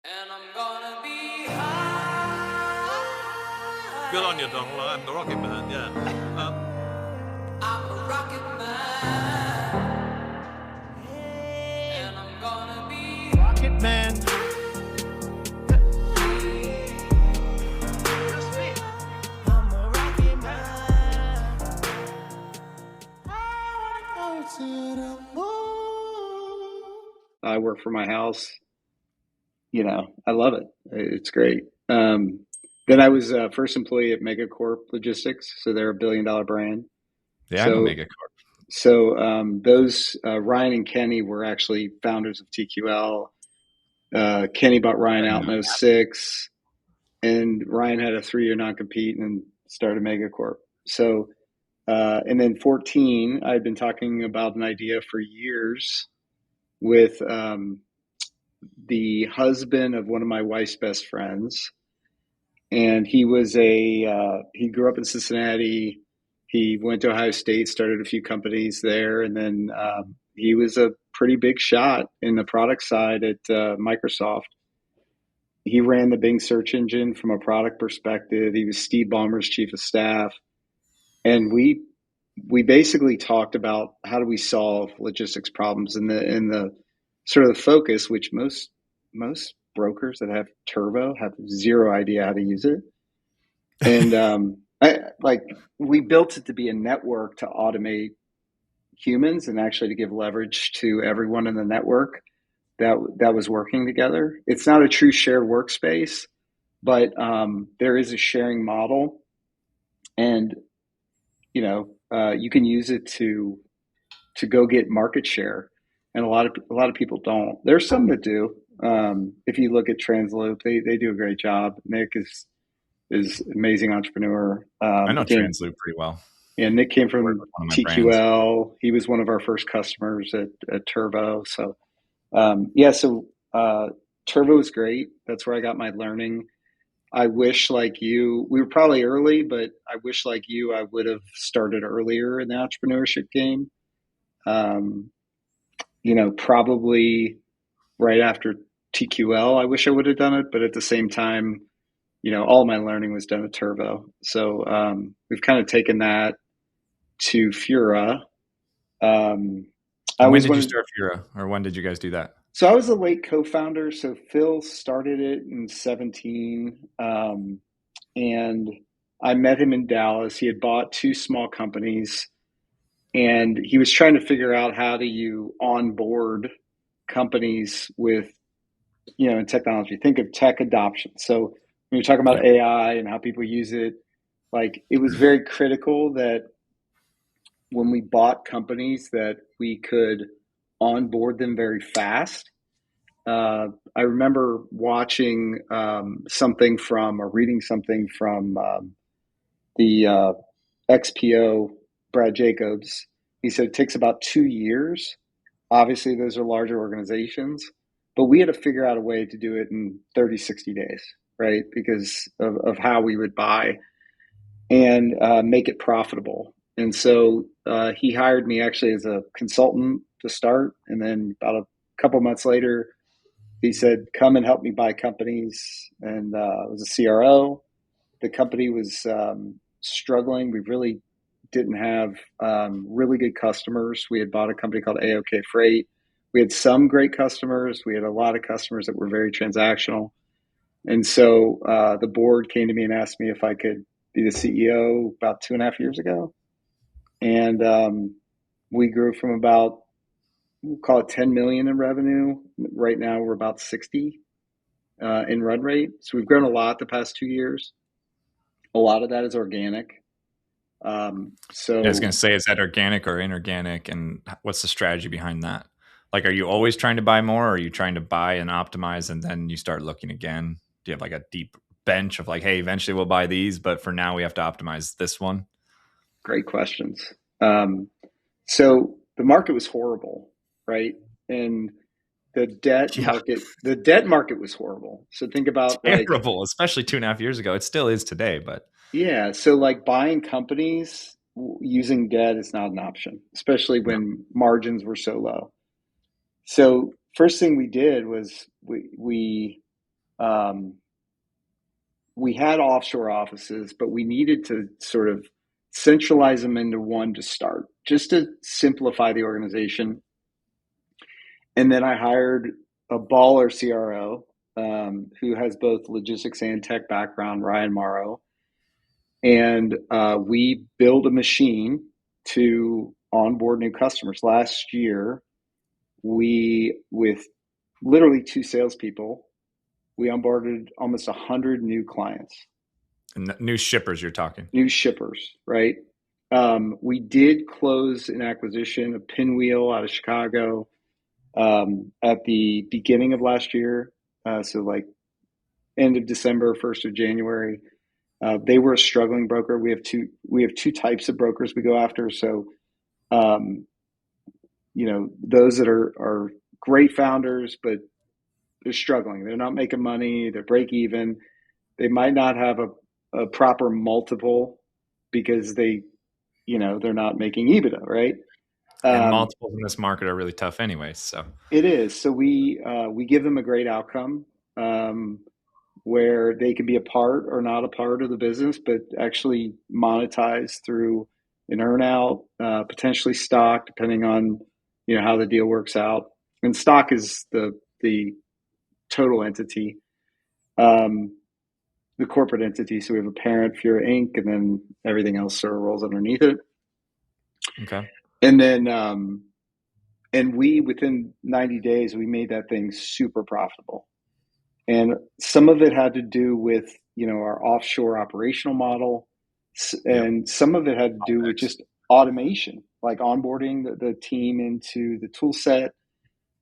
And I'm gonna be high. Good on you, Dangelo. I'm the Rocket Man, yeah. I'm a rocket man. And I'm gonna be Rocket Man. I'm a rocket man. Go to the moon. I work from my house. I love it. It's great. Then I was first employee at Megacorp Logistics, so they're $1 billion brand. Yeah, I know Megacorp. So those Ryan and Kenny were actually founders of TQL. Kenny bought Ryan out in 06, and Ryan had a 3-year non-compete and started Megacorp. So, and then 14, I'd been talking about an idea for years with the husband of one of my wife's best friends. And he was he grew up in Cincinnati. He went to Ohio State, started a few companies there, and then he was a pretty bing shot in the product side at Microsoft. He ran the Bing search engine from a product perspective. He was Steve Ballmer's chief of staff. And we basically talked about how do we solve logistics problems, and the sort of the focus, which most brokers that have Turbo have zero idea how to use it. And we built it to be a network to automate humans and actually to give leverage to everyone in the network that was working together. It's not a true shared workspace, but there is a sharing model, and you can use it to go get market share, and a lot of people don't. There's some that do. If you look at Transloop, they do a great job. Nick is an amazing entrepreneur. I know Transloop pretty well. Yeah, Nick came from One of my TQL. brands. He was one of our first customers at Turbo. So Turbo is great. That's where I got my learning. I wish, like you, we were probably early, but I wish, like you, I would have started earlier in the entrepreneurship game. Probably right after TQL, I wish I would have done it. But at the same time, all my learning was done at Turbo. So we've kind of taken that to Fura. When did you start Fura, or when did you guys do that? So I was a late co-founder. So Phil started it in 2017, and I met him in Dallas. He had bought 2 small companies, and he was trying to figure out how do you onboard companies with, in technology. Think of tech adoption. So when you're talking about AI and how people use it, it was very critical that when we bought companies that we could onboard them very fast. I remember watching something from, or reading something from the XPO, Brad Jacobs. He said it takes about 2 years. Obviously, those are larger organizations, but we had to figure out a way to do it in 30, 60 days, right? Because of how we would buy and make it profitable. And so he hired me actually as a consultant to start. And then about a couple months later, he said, come and help me buy companies. And it was a CRO. The company was struggling. We really didn't have really good customers. We had bought a company called AOK Freight. We had some great customers. We had a lot of customers that were very transactional. And so the board came to me and asked me if I could be the CEO about 2.5 years ago. And we grew from about, we'll call it 10 million in revenue. Right now we're about 60 in run rate. So we've grown a lot the past 2 years. A lot of that is organic. I was going to say, is that organic or inorganic? And what's the strategy behind that? Are you always trying to buy more, or are you trying to buy and optimize and then you start looking again? Do you have a deep bench of hey, eventually we'll buy these, but for now we have to optimize this one? Great questions. So the market was horrible, right? And the debt market was horrible. So think about terrible, especially 2.5 years ago. It still is today, but yeah. So buying companies using debt is not an option, especially when margins were so low. So first thing we did was we We had offshore offices, but we needed to sort of centralize them into one to start, just to simplify the organization. And then I hired a baller CRO who has both logistics and tech background, Ryan Morrow. And we build a machine to onboard new customers. Last year, with literally 2 salespeople, we onboarded almost 100 new clients. And new shippers you're talking. New shippers, right? We did close an acquisition of Pinwheel out of Chicago at the beginning of last year. So like end of December, 1st of January. They were a struggling broker. We have two types of brokers we go after. So, those that are great founders, but they're struggling. They're not making money. They're break even. They might not have a proper multiple because they're not making EBITDA, right? And multiples in this market are really tough anyways. So it is. So we give them a great outcome where they can be a part or not a part of the business, but actually monetize through an earnout, potentially stock, depending on how the deal works out. And stock is the total entity, the corporate entity. So we have a parent, Fura Inc., and then everything else sort of rolls underneath it. Okay. And then, and we, within 90 days, we made that thing super profitable. And some of it had to do with, our offshore operational model. And some of it had to do with just automation, like onboarding the team into the tool set.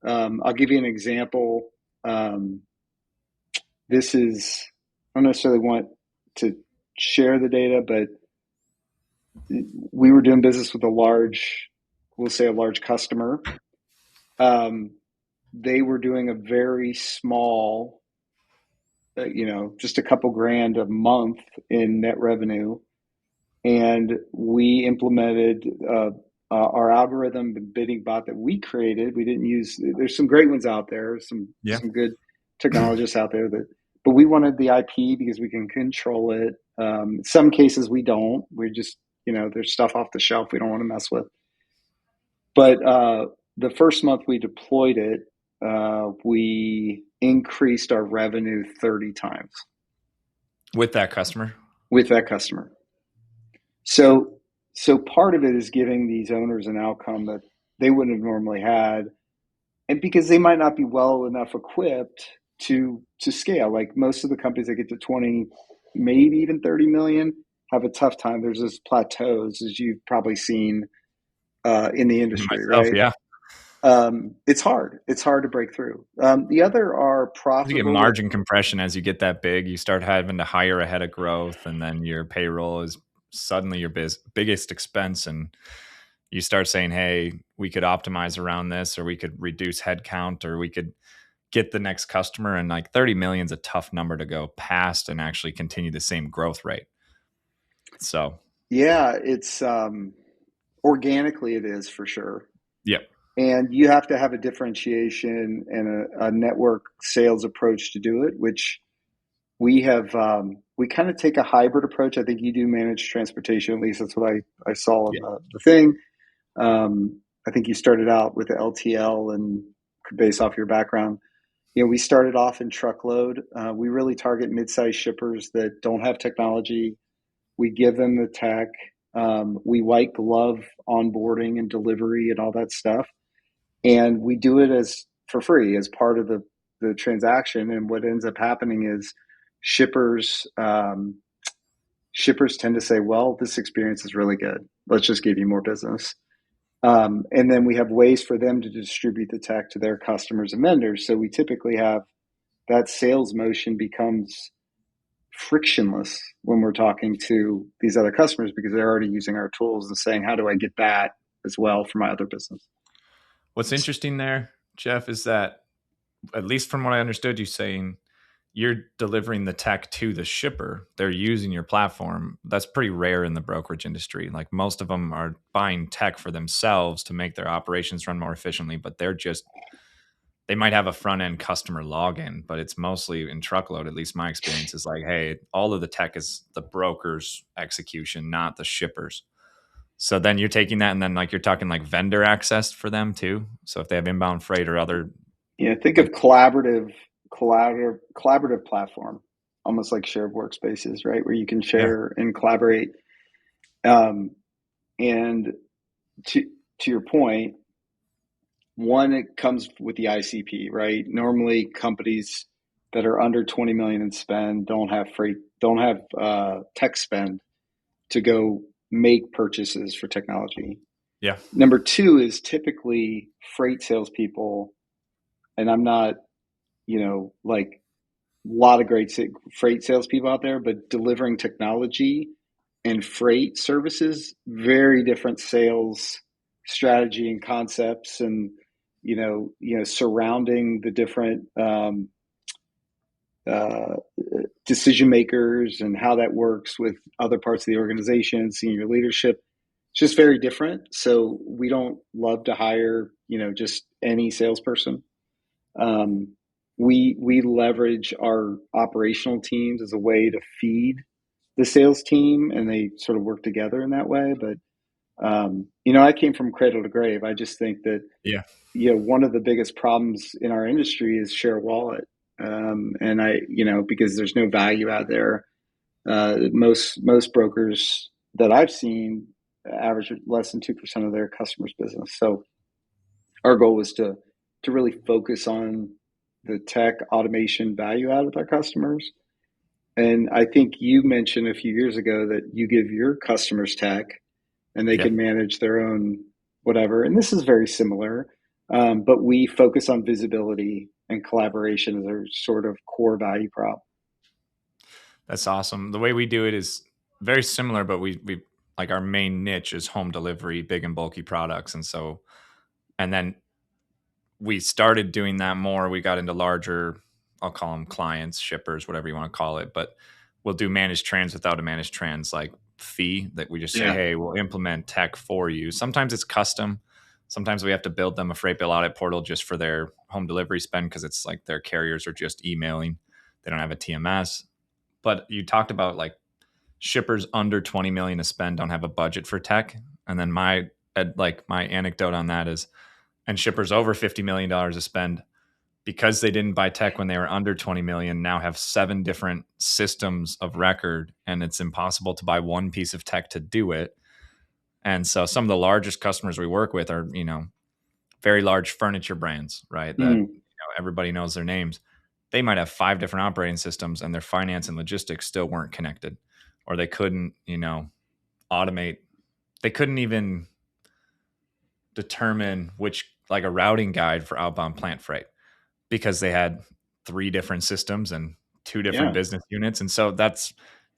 I'll give you an example. This is, I don't necessarily want to share the data, but we were doing business with a large customer. They were doing a very small, just a couple grand a month in net revenue. And we implemented our algorithm, the bidding bot that we created. We didn't use, there's some great ones out there, some good technologists out there but we wanted the IP because we can control it. In some cases we don't. We just, there's stuff off the shelf we don't want to mess with. But the first month we deployed it, we increased our revenue 30 times. With that customer? With that customer. So part of it is giving these owners an outcome that they wouldn't have normally had, and because they might not be well enough equipped to scale. Like most of the companies that get to 20, maybe even 30 million, have a tough time. There's this plateaus, as you've probably seen in the industry, myself, right? Yeah. It's hard. It's hard to break through. The other are profitable. You get margin compression as you get that big. You start having to hire ahead of growth, and then your payroll is suddenly your biggest expense. And you start saying, hey, we could optimize around this, or we could reduce headcount, or we could get the next customer. And like 30 million is a tough number to go past and actually continue the same growth rate. So yeah, it's organically it is for sure. Yeah. And you have to have a differentiation and a network sales approach to do it, which we have. We kind of take a hybrid approach. I think you do manage transportation. At least that's what I saw in the thing. I think you started out with the LTL, and based off your background, we started off in truckload. We really target mid-sized shippers that don't have technology. We give them the tech. We white glove onboarding and delivery and all that stuff. And we do it for free as part of the transaction. And what ends up happening is shippers tend to say, well, this experience is really good. Let's just give you more business. And then we have ways for them to distribute the tech to their customers and vendors. So we typically have that sales motion becomes frictionless when we're talking to these other customers, because they're already using our tools and saying, how do I get that as well for my other business? What's interesting there, Jeff, is that, at least from what I understood you saying, you're delivering the tech to the shipper. They're using your platform. That's pretty rare in the brokerage industry. Like most of them are buying tech for themselves to make their operations run more efficiently, but they're just they might have a front end customer login, but it's mostly in truckload. At least my experience is like, hey, all of the tech is the broker's execution, not the shippers. So then you're taking that, and then like you're talking like vendor access for them too. So if they have inbound freight or other, think like, of collaborative platform, almost like shared workspaces, right, where you can yeah, share and collaborate. And to your point, one, it comes with the ICP, right? Normally, companies that are under 20 million in spend don't have tech spend to go make purchases for technology. yeah, Number two is typically freight salespeople, and I'm not, like a lot of great freight salespeople out there, but delivering technology and freight services, very different sales strategy and concepts, and surrounding the different uh, decision makers and how that works with other parts of the organization, senior leadership. It's just very different. So we don't love to hire, just any salesperson. We leverage our operational teams as a way to feed the sales team, and they sort of work together in that way. But I came from cradle to grave. I just think that yeah. one of the biggest problems in our industry is share wallet, and because there's no value out there. Most brokers that I've seen average less than 2% of their customers' business. So our goal was to really focus on the tech automation value add with our customers. And I think you mentioned a few years ago that you give your customers tech and they Yeah. can manage their own whatever. And this is very similar, but we focus on visibility and collaboration as our sort of core value prop. That's awesome. The way we do it is very similar, but we like our main niche is home delivery, big and bulky products. And then we started doing that more. We got into larger, I'll call them clients, shippers, whatever you want to call it, but we'll do managed trans without a managed trans like fee that we just say, Yeah. hey, we'll implement tech for you. Sometimes it's custom. Sometimes we have to build them a freight bill audit portal just for their home delivery spend because it's like their carriers are just emailing. They don't have a TMS. But you talked about like shippers under 20 million to spend don't have a budget for tech. And then my anecdote on that is, and shippers over $50 million to spend, because they didn't buy tech when they were under 20 million, now have 7 different systems of record, and it's impossible to buy one piece of tech to do it. And so some of the largest customers we work with are, very large furniture brands, right? That everybody knows their names. They might have 5 different operating systems and their finance and logistics still weren't connected, or they couldn't, automate. They couldn't even determine which, like a routing guide for outbound plant freight, because they had 3 different systems and 2 different business units. And so it's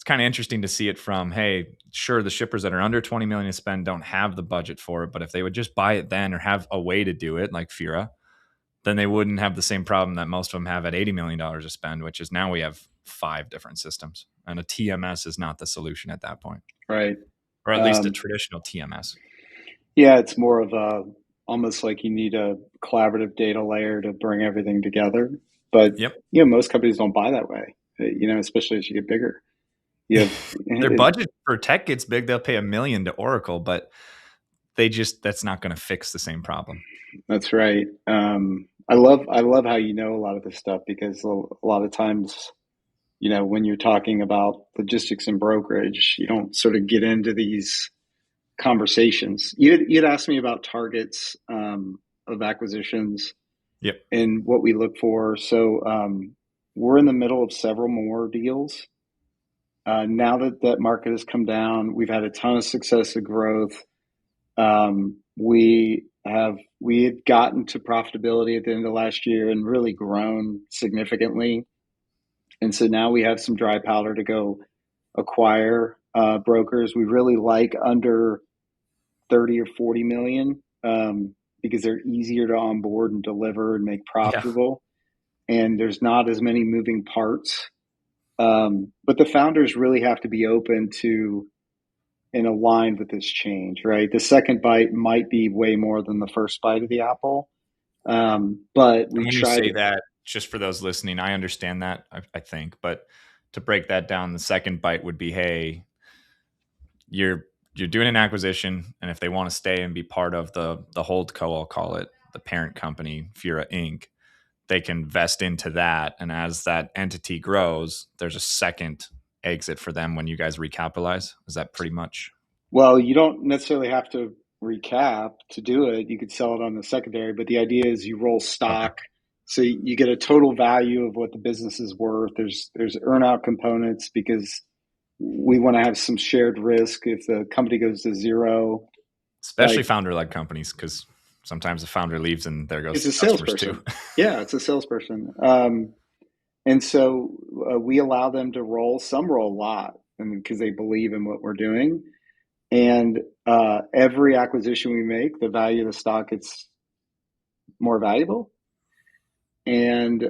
kind of interesting to see it from, hey, sure, the shippers that are under 20 million to spend don't have the budget for it, but if they would just buy it then or have a way to do it like Fira, then they wouldn't have the same problem that most of them have at $80 million to spend, which is now we have 5 different systems, and a TMS is not the solution at that point. Right. Or at least a traditional TMS. Yeah, it's more of almost like you need a collaborative data layer to bring everything together. But most companies don't buy that way. Especially as you get bigger. Their budget for tech gets big, they'll pay $1 million to Oracle, but that's not going to fix the same problem. That's right. I love how a lot of this stuff, because a lot of times, when you're talking about logistics and brokerage, you don't sort of get into these conversations. You'd asked me about targets of acquisitions, and what we look for. So we're in the middle of several more deals. Now that market has come down, we've had a ton of success and growth. We had gotten to profitability at the end of last year and really grown significantly. And so now we have some dry powder to go acquire brokers. We really like under 30 or 40 million because they're easier to onboard and deliver and make profitable. And there's not as many moving parts. But the founders really have to be open to and aligned with this change, right? The second bite might be way more than the first bite of the apple. But we And when you try say to. that, just for those listening, I understand that, I think, but to break that down, the second bite would be, hey, you're doing an acquisition, and if they want to stay and be part of the hold co, I'll call it, the parent company, Fura Inc., they can vest into that, and as that entity grows, there's a second exit for them when you guys recapitalize. Is that pretty much? Well, you don't necessarily have to recap to do it. You could sell it on the secondary, but the idea is you roll Okay. stock, so you get a total value of what the business is worth. There's earnout components because we want to have some shared risk if the company goes to zero. Especially Like, founder-led companies, because sometimes the founder leaves and there it's goes a the customers too. salesperson. Yeah, it's a salesperson. And so we allow them to roll. Some roll a lot, because they believe in what we're doing. And every acquisition we make, the value of the stock gets more valuable. And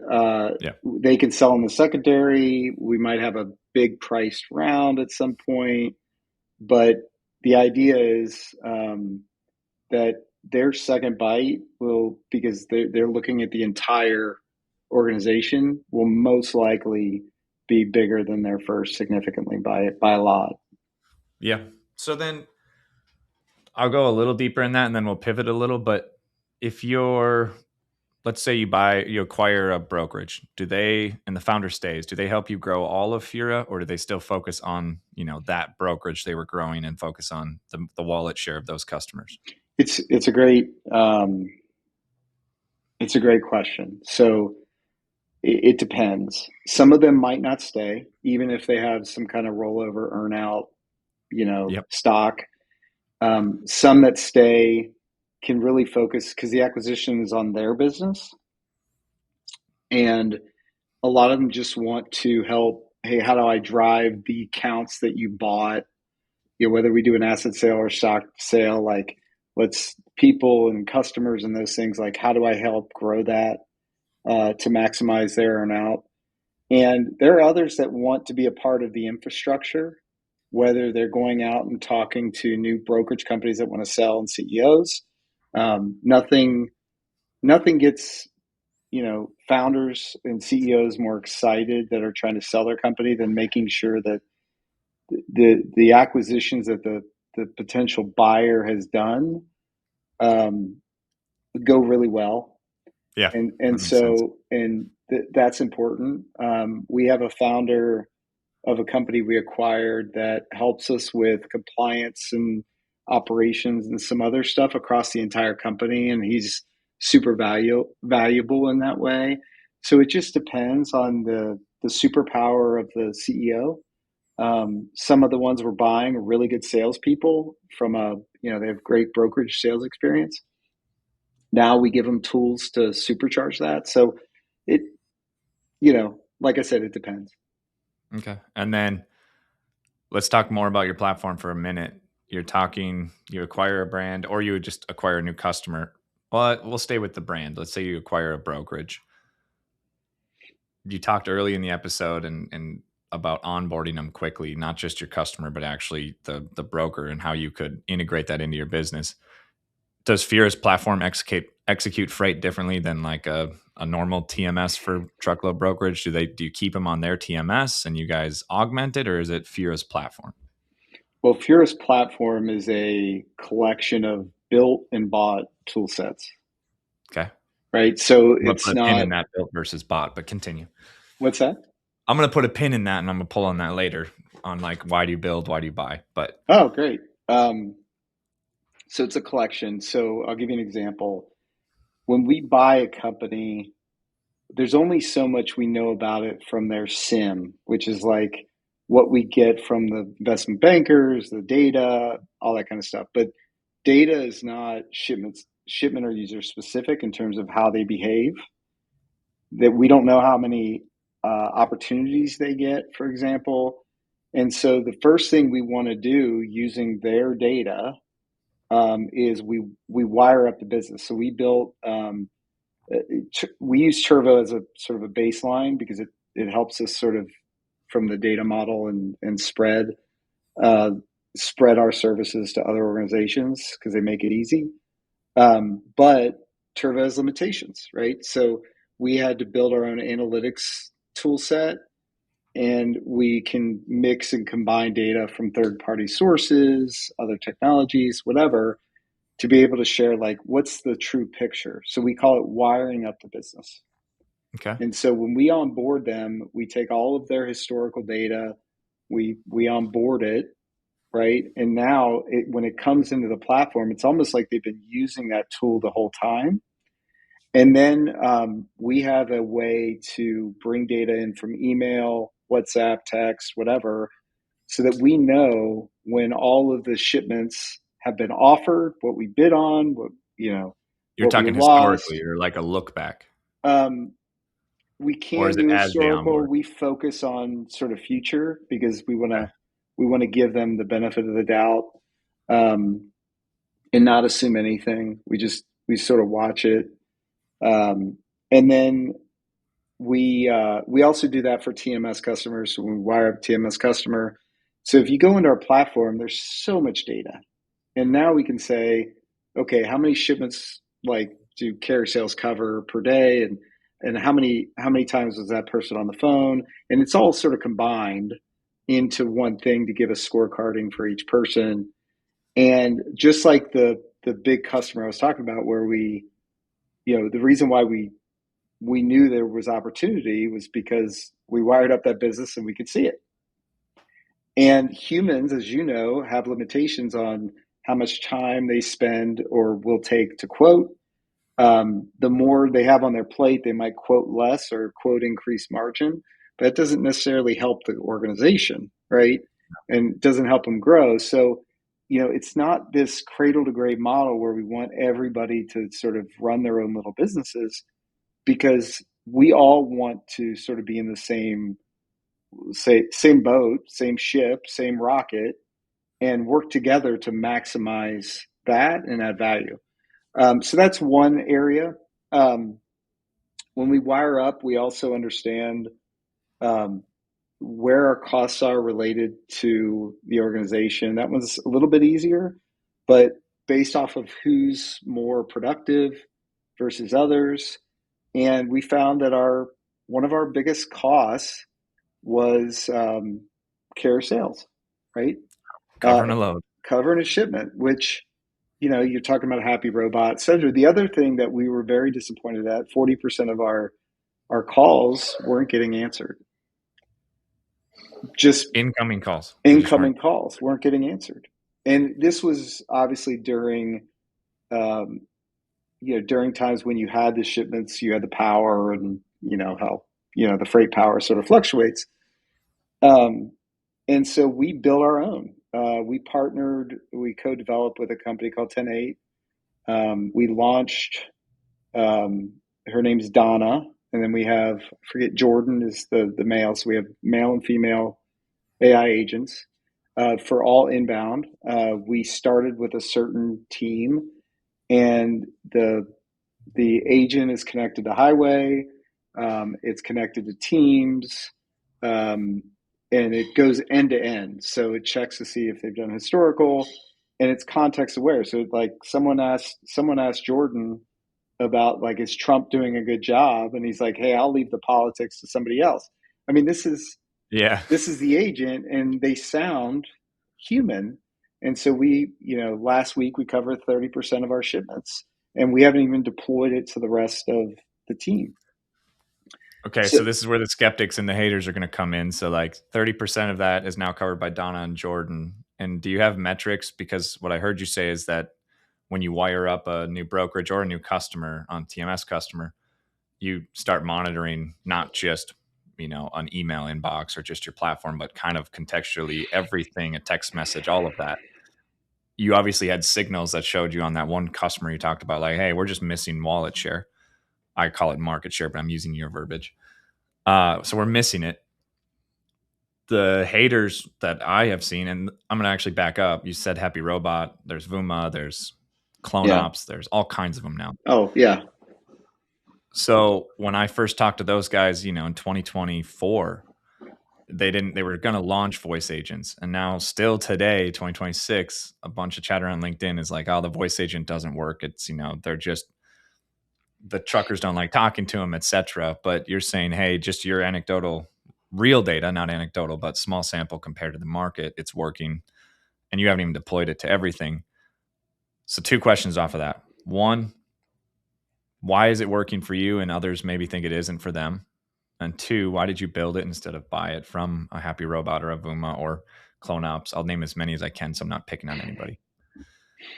Yeah. they can sell in the secondary. We might have a big priced round at some point. But the idea is that their second bite will, because they're looking at the entire organization, will most likely be bigger than their first significantly by a lot. Yeah. So then I'll go a little deeper in that and then we'll pivot a little. But if you're, let's say you acquire a brokerage, do they, and the founder stays, do they help you grow all of Fura, or do they still focus on, that brokerage they were growing and focus on the wallet share of those customers? It's a great question. So it depends. Some of them might not stay, even if they have some kind of rollover earnout, Yep. stock. Some that stay can really focus because the acquisition is on their business, and a lot of them just want to help. Hey, how do I drive the accounts that you bought? Whether we do an asset sale or stock sale, like, let's people and customers and those things. Like, how do I help grow that to maximize their earnout? And there are others that want to be a part of the infrastructure, whether they're going out and talking to new brokerage companies that want to sell and CEOs. Nothing gets founders and CEOs more excited that are trying to sell their company than making sure that the acquisitions that the potential buyer has done go really well. Yeah. And That makes sense. that's important. We have a founder of a company we acquired that helps us with compliance and operations and some other stuff across the entire company, and he's super valuable in that way. So it just depends on the superpower of the CEO. Some of the ones we're buying are really good salespeople from they have great brokerage sales experience. Now we give them tools to supercharge that. So it, like I said, it depends. Okay. And then let's talk more about your platform for a minute. You acquire a brand, or you would just acquire a new customer. Well, we'll stay with the brand. Let's say you acquire a brokerage. You talked early in the episode and about onboarding them quickly, not just your customer, but actually the broker, and how you could integrate that into your business. Does Fura's platform execute freight differently than like a normal TMS for truckload brokerage? Do you keep them on their TMS and you guys augment it, or is it Fura's platform? Well, Fura's platform is a collection of built and bought tool sets, Okay. right? So I'm gonna it's put a pin not. in that, built versus bought, but continue. What's that? I'm gonna put a pin in that, and I'm gonna pull on that later on, like, why do you build, why do you buy? But Oh, great. So it's a collection. So I'll give you an example. When we buy a company, there's only so much we know about it from their SIM, which is like what we get from the investment bankers, the data, all that kind of stuff. But data is not shipment or user specific in terms of how they behave. That we don't know how many opportunities they get, for example. And so the first thing we want to do using their data is we wire up the business. So we built we use Turvo as a sort of a baseline because it helps us sort of from the data model and spread our services to other organizations because they make it easy. But Turbo has limitations, right? So we had to build our own analytics tool set, and we can mix and combine data from third-party sources, other technologies, whatever, to be able to share like what's the true picture. So we call it wiring up the business. Okay. And so when we onboard them, we take all of their historical data, we onboard it, right? And now when it comes into the platform, it's almost like they've been using that tool the whole time. And then we have a way to bring data in from email, WhatsApp, text, whatever, so that we know when all of the shipments have been offered, what we bid on, what You're what we talking lost. historically, or like a look back, We or can is it do as they historical. onboard? We focus on sort of future because we want to give them the benefit of the doubt, and not assume anything. We sort of watch it, and then we also do that for TMS customers. So when we wire up TMS customer, so if you go into our platform, there's so much data, and now we can say, okay, how many shipments like do carrier sales cover per day, and how many times was that person on the phone, and it's all sort of combined into one thing to give us scorecarding for each person. And just like the big customer I was talking about, where the reason why we knew there was opportunity was because we wired up that business and we could see it. And humans, as you know, have limitations on how much time they spend or will take to quote. The more they have on their plate, they might quote less or quote increased margin, but it doesn't necessarily help the organization, right? And doesn't help them grow. So, it's not this cradle to grave model where we want everybody to sort of run their own little businesses, because we all want to sort of be in the same boat, same ship, same rocket, and work together to maximize that and add value. So that's one area. When we wire up, we also understand where our costs are related to the organization. That one's a little bit easier, but based off of who's more productive versus others. And we found that one of our biggest costs was carrier sales, right? Covering a load. Covering a shipment, which, you're talking about a happy robot, et cetera. The other thing that we were very disappointed at, 40% of our calls weren't getting answered. Just incoming calls. Calls weren't getting answered. And this was obviously during times when you had the shipments, you had the power, and how the freight power sort of fluctuates. And so we built our own. We co-developed with a company called 10-8. We launched, her name's Donna, and then we have, I forget, Jordan is the male. So we have male and female AI agents for all inbound. We started with a certain team, and the agent is connected to Highway. It's connected to Teams. And it goes end to end. So it checks to see if they've done historical, and it's context aware. So like someone asked Jordan about, like, is Trump doing a good job? And he's like, hey, I'll leave the politics to somebody else. I mean, this is the agent, and they sound human. And so last week we covered 30% of our shipments, and we haven't even deployed it to the rest of the team. Okay, so this is where the skeptics and the haters are going to come in. So like 30% of that is now covered by Donna and Jordan. And do you have metrics? Because what I heard you say is that when you wire up a new brokerage or a new customer on TMS customer, you start monitoring not just, an email inbox or just your platform, but kind of contextually everything, a text message, all of that. You obviously had signals that showed you on that one customer you talked about, like, hey, we're just missing wallet share. I call it market share, but I'm using your verbiage. So we're missing it. The haters that I have seen, and I'm going to actually back up. You said Happy Robot. There's Vuma. There's Clone Ops. There's all kinds of them now. Oh, yeah. So when I first talked to those guys, in 2024, they were going to launch voice agents. And now still today, 2026, a bunch of chatter on LinkedIn is like, oh, the voice agent doesn't work. It's, they're just the truckers don't like talking to them, etc. But you're saying, hey, just your anecdotal, real data, not anecdotal, but small sample compared to the market, it's working, and you haven't even deployed it to everything. So 2 questions off of that. One, why is it working for you and others maybe think it isn't for them? And 2, why did you build it instead of buy it from a Happy Robot or a Vuma or Clone-Ops? I'll name as many as I can, so I'm not picking on anybody.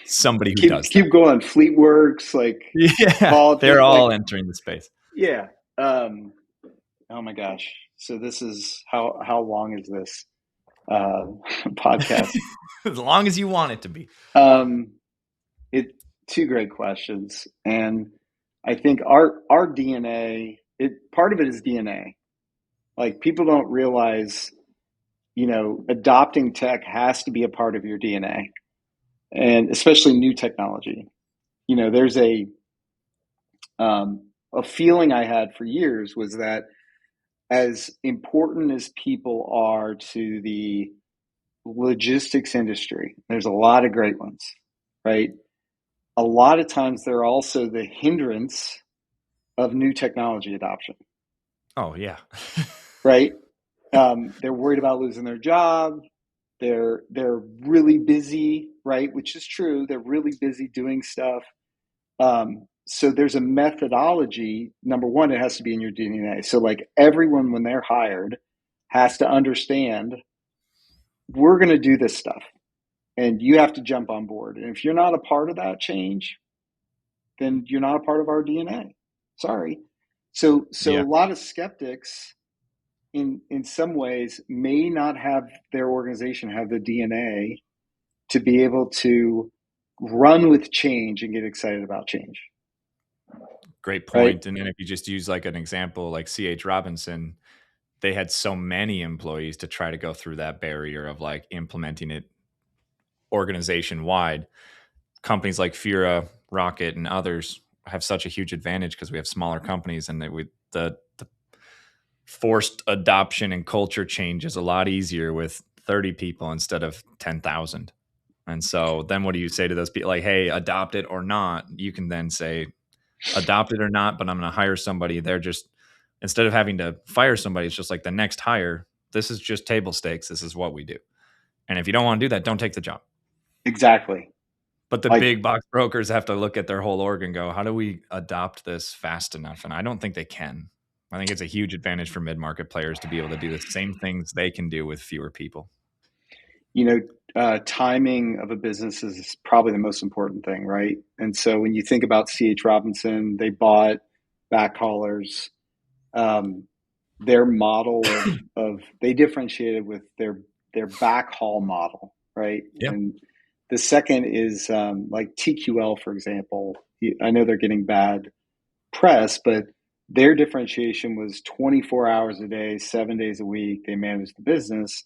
Somebody who does that. Keep going. Fleetworks, like they're all like, entering the space. Yeah. Oh my gosh. So this is how long is this podcast? As long as you want it to be. It 2 great questions, and I think our DNA. Part of it is DNA. Like, people don't realize, adopting tech has to be a part of your DNA, and especially new technology. There's a feeling I had for years was that, as important as people are to the logistics industry, there's a lot of great ones, right? A lot of times they're also the hindrance of new technology adoption. Oh, yeah. Right? They're worried about losing their job. They're really busy, right? Which is true. They're really busy doing stuff. So there's a methodology. Number one, it has to be in your DNA. So, like, everyone, when they're hired, has to understand, we're going to do this stuff, and you have to jump on board. And if you're not a part of that change, then you're not a part of our DNA. Sorry. So Yeah. A lot of skeptics, in some ways, may not have their organization have the DNA to be able to run with change and get excited about change. Great point. Right? And then if you just use like an example, like C.H. Robinson, they had so many employees to try to go through that barrier of like implementing it organization wide. Companies like Fura, Rocket, and others have such a huge advantage because we have smaller companies, and the forced adoption and culture change is a lot easier with 30 people instead of 10,000. And so then what do you say to those people? Like, hey, adopt it or not. You can then say, adopt it or not, but I'm going to hire somebody. They're just, instead of having to fire somebody, it's just like the next hire. This is just table stakes. This is what we do. And if you don't want to do that, don't take the job. Exactly. But the big box brokers have to look at their whole org and go, how do we adopt this fast enough? And I don't think they can. I think it's a huge advantage for mid-market players to be able to do the same things they can do with fewer people. Timing of a business is probably the most important thing, right? And so when you think about C.H. Robinson, they bought backhaulers. Their model of they differentiated with their backhaul model, right? Yep. And the second is like TQL, for example. I know they're getting bad press, but their differentiation was 24 hours a day, 7 days a week. They managed the business,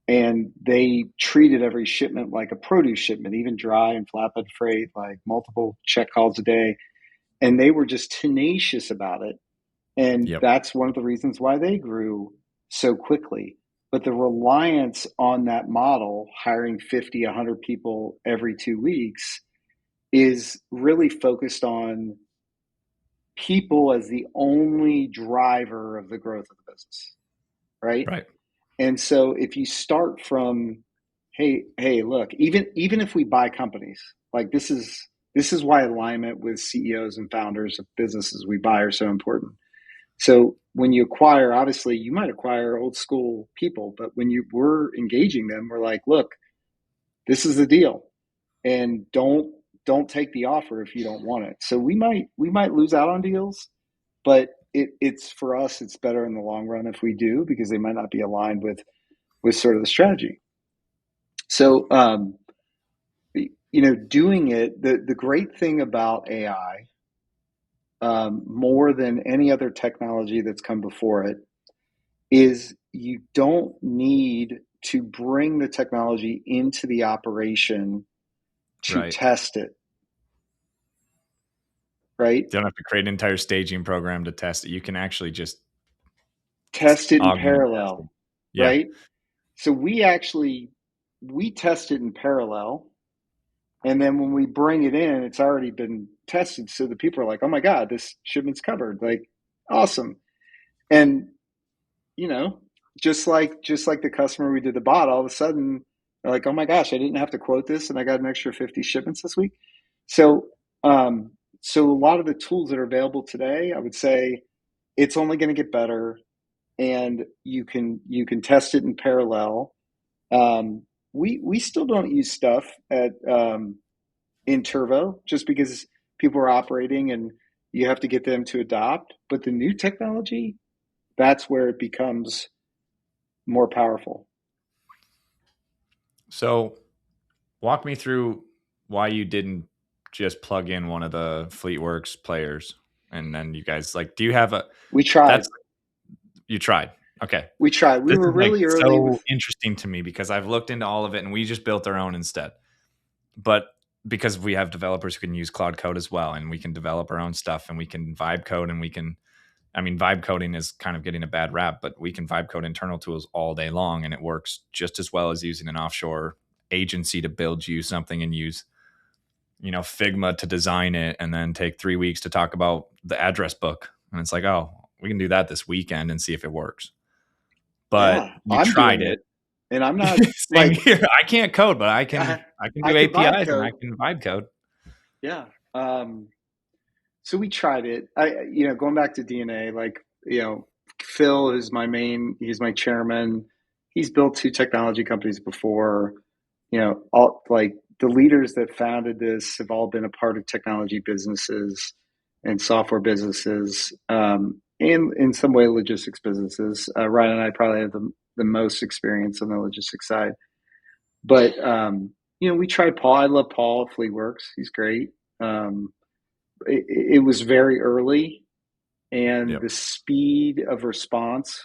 and they treated every shipment like a produce shipment, even dry and flatbed freight, like multiple check calls a day. And they were just tenacious about it. And that's one of the reasons why they grew so quickly. But the reliance on that model, hiring 50, 100 people every 2 weeks, is really focused on people as the only driver of the growth of the business, right? Right. And so if you start from, hey, look, even if we buy companies, like, this is why alignment with CEOs and founders of businesses we buy are so important. So when you acquire, obviously you might acquire old school people, but when we're engaging them, we're like, look, this is the deal, and don't take the offer if you don't want it. So we might lose out on deals, but it's for us, it's better in the long run if we do, because they might not be aligned with sort of the strategy. So doing it, the great thing about AI, more than any other technology that's come before it, is you don't need to bring the technology into the operation to test it. Right? You don't have to create an entire staging program to test it. You can actually just test it in parallel. Yeah. Right? So we test it in parallel. And then when we bring it in, it's already been tested. So the people are like, oh my God, this shipment's covered. Like, awesome. And, you know, just like the customer we did the bot, all of a sudden they're like, oh my gosh, I didn't have to quote this and I got an extra 50 shipments this week. So, so a lot of the tools that are available today, I would say it's only going to get better, and you can test it in parallel. We still don't use stuff at in Turvo just because people are operating and you have to get them to adopt. But the new technology, that's where it becomes more powerful. So walk me through why you didn't just plug in one of the FleetWorks players, and then you guys like, do you have a? We tried. You tried. Okay. We tried. We This were is like really early so with. interesting to me because I've looked into all of it and we just built our own instead. But because we have developers who can use Cloud Code as well, and we can develop our own stuff, and we can vibe code, and we can, I mean, vibe coding is kind of getting a bad rap, but we can vibe code internal tools all day long, and it works just as well as using an offshore agency to build you something and use, you know, Figma to design it and then take 3 weeks to talk about the address book. And it's like, oh, we can do that this weekend and see if it works. But Yeah, you I'm tried doing it. And I'm not Same like here. I can't code, but I can do APIs and I can vibe code. Yeah. So we tried it. Going back to DNA, like, Phil is he's my chairman. He's built 2 technology companies before. All like the leaders that founded this have all been a part of technology businesses and software businesses, and in some way logistics businesses. Ryan and I probably have the most experience on the logistics side. But we tried Paul. I love Paul at FleetWorks. He's great. It was very early, and the speed of response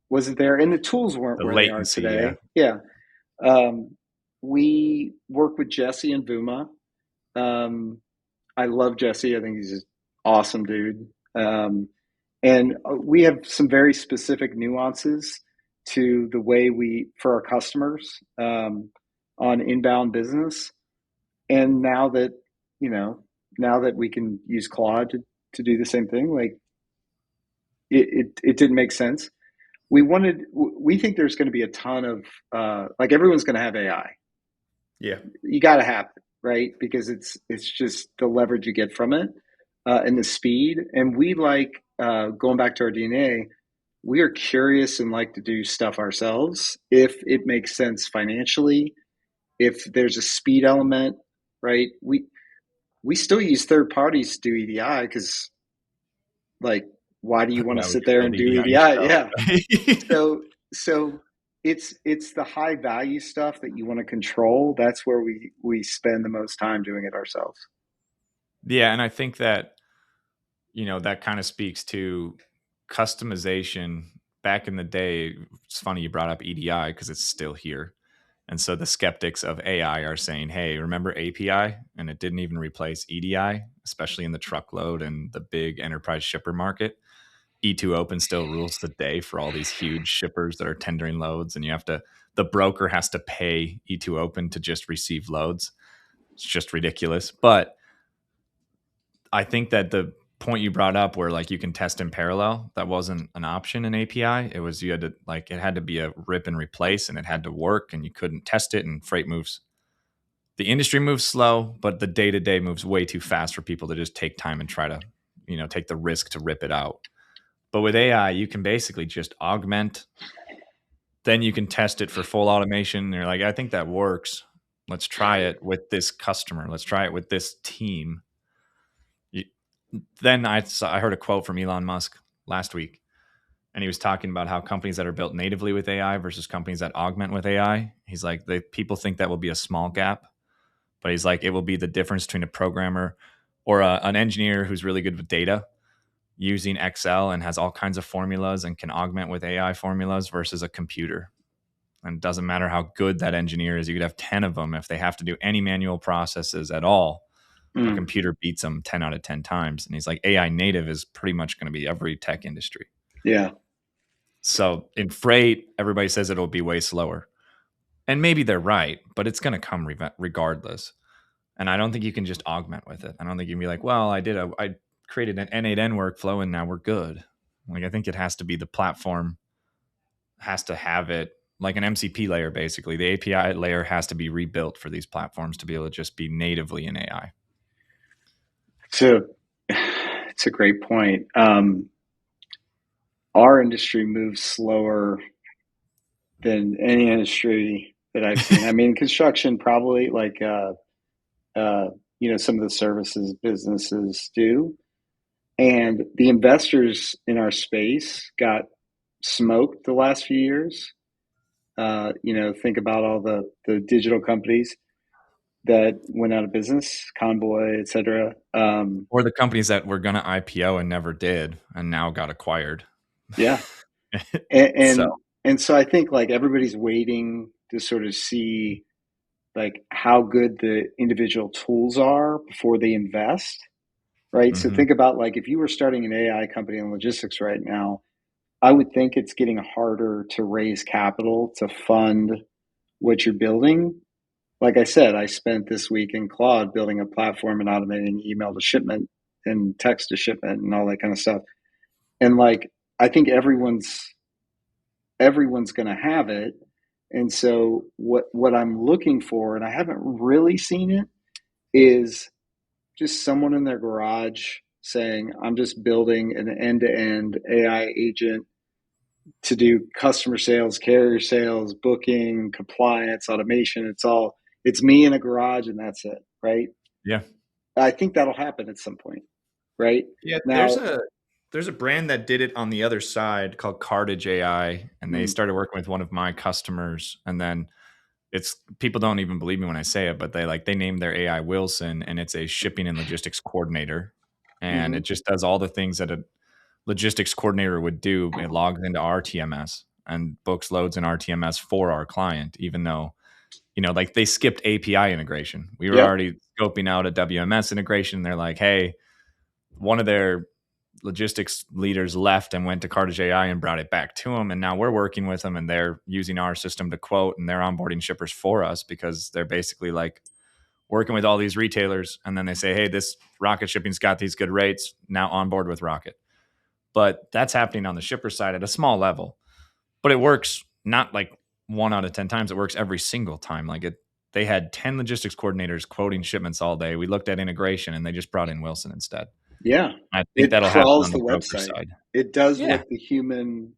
wasn't there, and the tools weren't The where latency, they are today. Yeah. We work with Jesse and Vuma. I love Jesse. I think he's an awesome dude. And we have some very specific nuances to the way for our customers, on inbound business. And now that we can use Claude to do the same thing, like it didn't make sense. We think there's going to be a ton of, like, everyone's going to have AI. Yeah. You got to have it, right? Because it's just the leverage you get from it, and the speed. And we like, going back to our DNA, we are curious and like to do stuff ourselves if it makes sense financially, if there's a speed element, right? We still use third parties to do EDI because, like, why do you want to sit there and do EDI? Yeah. So it's the high value stuff that you want to control. That's where we spend the most time doing it ourselves. Yeah, and I think that, that kind of speaks to customization. Back in the day, it's funny you brought up EDI because it's still here. And so the skeptics of AI are saying, hey, remember API? And it didn't even replace EDI, especially in the truckload and the big enterprise shipper market. E2 Open still rules the day for all these huge shippers that are tendering loads. And the broker has to pay E2 Open to just receive loads. It's just ridiculous. But I think that the point you brought up where, like, you can test in parallel, that wasn't an option in API. It was, it had to be a rip and replace, and it had to work, and you couldn't test it. And freight moves, the industry moves slow, but the day-to-day moves way too fast for people to just take time and try to, take the risk to rip it out. But with AI, you can basically just augment, then you can test it for full automation. And you're like, I think that works. Let's try it with this customer. Let's try it with this team. Then I heard a quote from Elon Musk last week, and he was talking about how companies that are built natively with AI versus companies that augment with AI, he's like, people think that will be a small gap, but he's like, it will be the difference between a programmer or an engineer who's really good with data using Excel and has all kinds of formulas and can augment with AI formulas versus a computer. And it doesn't matter how good that engineer is. You could have 10 of them. If they have to do any manual processes at all, a computer beats them 10 out of 10 times. And he's like, AI native is pretty much going to be every tech industry. Yeah. So in freight, everybody says it'll be way slower. And maybe they're right, but it's going to come regardless. And I don't think you can just augment with it. I don't think you can be like, well, I created an N8N workflow and now we're good. Like, I think it has to be the platform has to have it like an MCP layer, basically. The API layer has to be rebuilt for these platforms to be able to just be natively in AI. So it's a great point. Our industry moves slower than any industry that I've seen. I mean, construction probably like, some of the services businesses do. And the investors in our space got smoked the last few years. Think about all the digital companies that went out of business, Convoy, et cetera. Or the companies that were going to IPO and never did and now got acquired. Yeah. So And so I think like everybody's waiting to sort of see like how good the individual tools are before they invest, right? So think about like if you were starting an AI company in logistics right now, I would think it's getting harder to raise capital to fund what you're building. Like I said, I spent this week in Claude building a platform and automating email to shipment and text to shipment and all that kind of stuff. And like I think everyone's going to have it. And so what I'm looking for, and I haven't really seen it, is just someone in their garage saying, I'm just building an end-to-end AI agent to do customer sales, carrier sales, booking, compliance, automation. It's me in a garage and that's it, right? yeah. I think that'll happen at some point, right? Yeah, Now, there's a brand that did it on the other side called Cartage AI, and they started working with one of my customers. And then it's people don't even believe me when I say it, but they named their AI Wilson, and it's a shipping and logistics coordinator, and it just does all the things that a logistics coordinator would do. It logs into our TMS and books loads in our TMS for our client, even though like they skipped API integration. We were yep, already scoping out a WMS integration. They're like, hey, one of their logistics leaders left and went to Cartage AI and brought it back to them. And now we're working with them and they're using our system to quote and they're onboarding shippers for us because they're basically like working with all these retailers. And then they say, hey, this Rocket shipping's got these good rates. Now on board with Rocket. But that's happening on the shipper side at a small level. But it works not like 1 out of 10 times. It works every single time. They had 10 logistics coordinators quoting shipments all day. We looked at integration and they just brought in Wilson instead. yeah, I think it that'll happen crawls on the the broker website. side. It does Yeah. what the human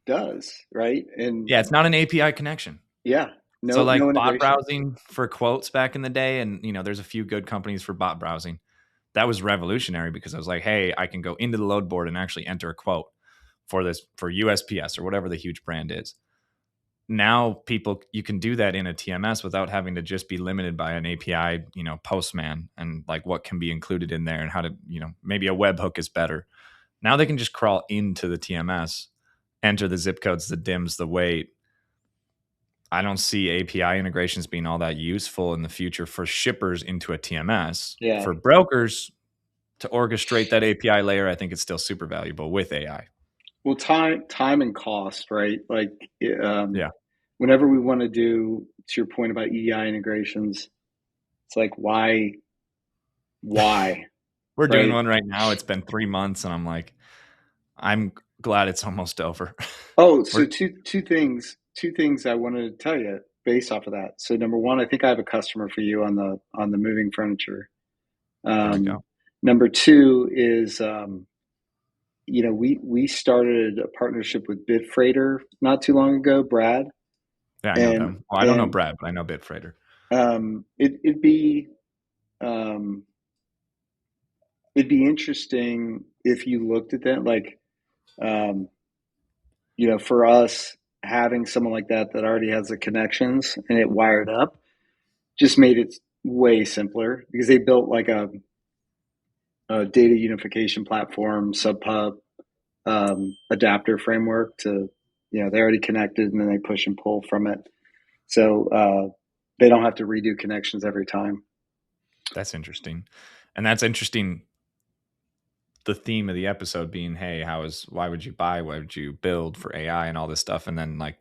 does, right? And Yeah, it's not an API connection. yeah, So like no bot integration. browsing for quotes back in the day, and there's a few good companies for bot browsing. That was revolutionary because I was like, hey, I can go into the load board and actually enter a quote for USPS or whatever the huge brand is. Now you can do that in a TMS without having to just be limited by an API, postman and like what can be included in there and how to, maybe a webhook is better. Now they can just crawl into the TMS, enter the zip codes, the DIMs, the weight. I don't see API integrations being all that useful in the future for shippers into a TMS. Yeah. For brokers to orchestrate that API layer, I think it's still super valuable with AI. Well, time and cost, right? Like, Yeah. Whenever we want to do, to your point about EDI integrations, it's like, why? We're doing one right now. It's been 3 months, and I'm like, I'm glad it's almost over. Oh, so two things I wanted to tell you based off of that. So number one, I think I have a customer for you on the moving furniture. There we go. Number two is, we started a partnership with Bitfreighter not too long ago, Brad. Yeah, I know them. Well, I don't know Brad, but I know Bitfreighter. It'd be interesting if you looked at that, like, for us having someone like that already has the connections and it wired up just made it way simpler because they built like a data unification platform, subpub, adapter framework to, they already connected and then they push and pull from it. So they don't have to redo connections every time. That's interesting. And that's interesting. The theme of the episode being, hey, why would you buy? Why would you build for AI and all this stuff? And then like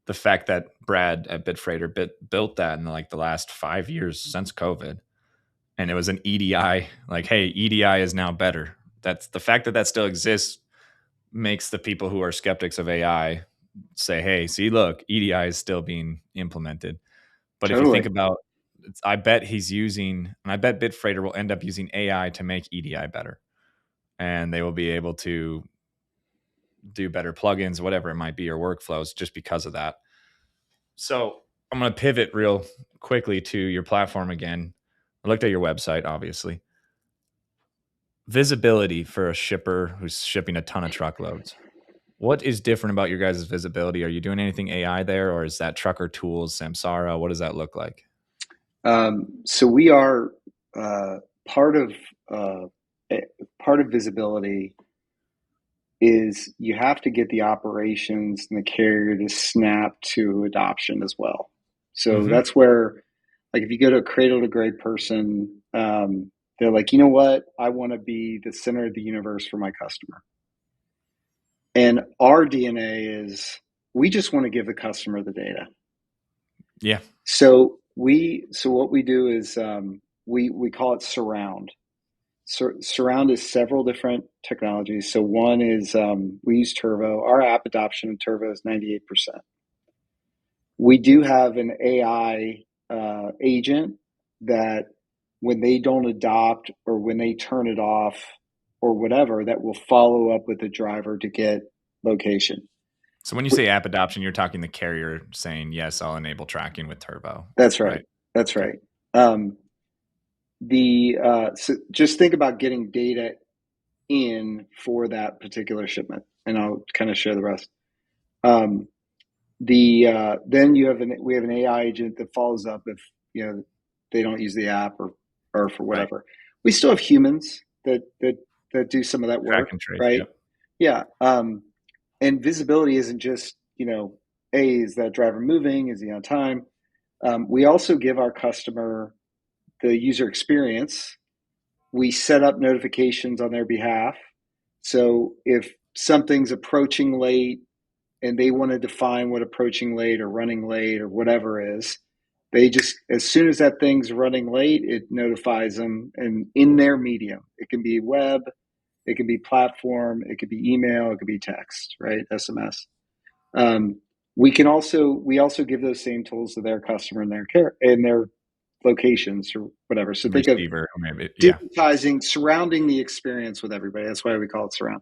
the fact that Brad at Bitfreighter built that in like the last 5 years since COVID. and it was an EDI, like, hey, EDI is now better. That's the fact that that still exists makes the people who are skeptics of AI say, hey, see, look, EDI is still being implemented. But if you think Totally. about, I bet he's using, and I bet Bitfreighter will end up using AI to make EDI better. And they will be able to do better plugins, whatever it might be, or workflows just because of that. So I'm going to pivot real quickly to your platform again. I looked at your website, obviously. Visibility for a shipper who's shipping a ton of truckloads. What is different about your guys' visibility? Are you doing anything AI there, or is that Trucker Tools, Samsara? What does that look like? So we are part of visibility is you have to get the operations and the carrier to snap to adoption as well. So that's where, like, if you go to a cradle to grave person, they're like, you know what? I want to be the center of the universe for my customer. And our DNA is we just want to give the customer the data. Yeah. So what we do is we call it surround. Surround is several different technologies. So one is we use Turbo. Our app adoption in Turbo is 98%. We do have an AI agent that when they don't adopt or when they turn it off or whatever, that will follow up with the driver to get location. So when you say app adoption, you're talking the carrier saying, yes, I'll enable tracking with Turbo. That's right. That's right. So just think about getting data in for that particular shipment, and I'll kind of share the rest. Then we have an AI agent that follows up if they don't use the app or for whatever. Right. We still have humans that do some of that work. Track and trace, right? Yep. Yeah. And visibility isn't just is that driver moving? Is he on time? We also give our customer the user experience. We set up notifications on their behalf. So if something's approaching late and they want to define what approaching late or running late or whatever is, they just, as soon as that thing's running late, it notifies them, and in their medium. It can be web, it can be platform, it could be email, it could be text, right? SMS. We also give those same tools to their customer in their locations or whatever. So think of digitizing, surrounding the experience with everybody. That's why we call it surround.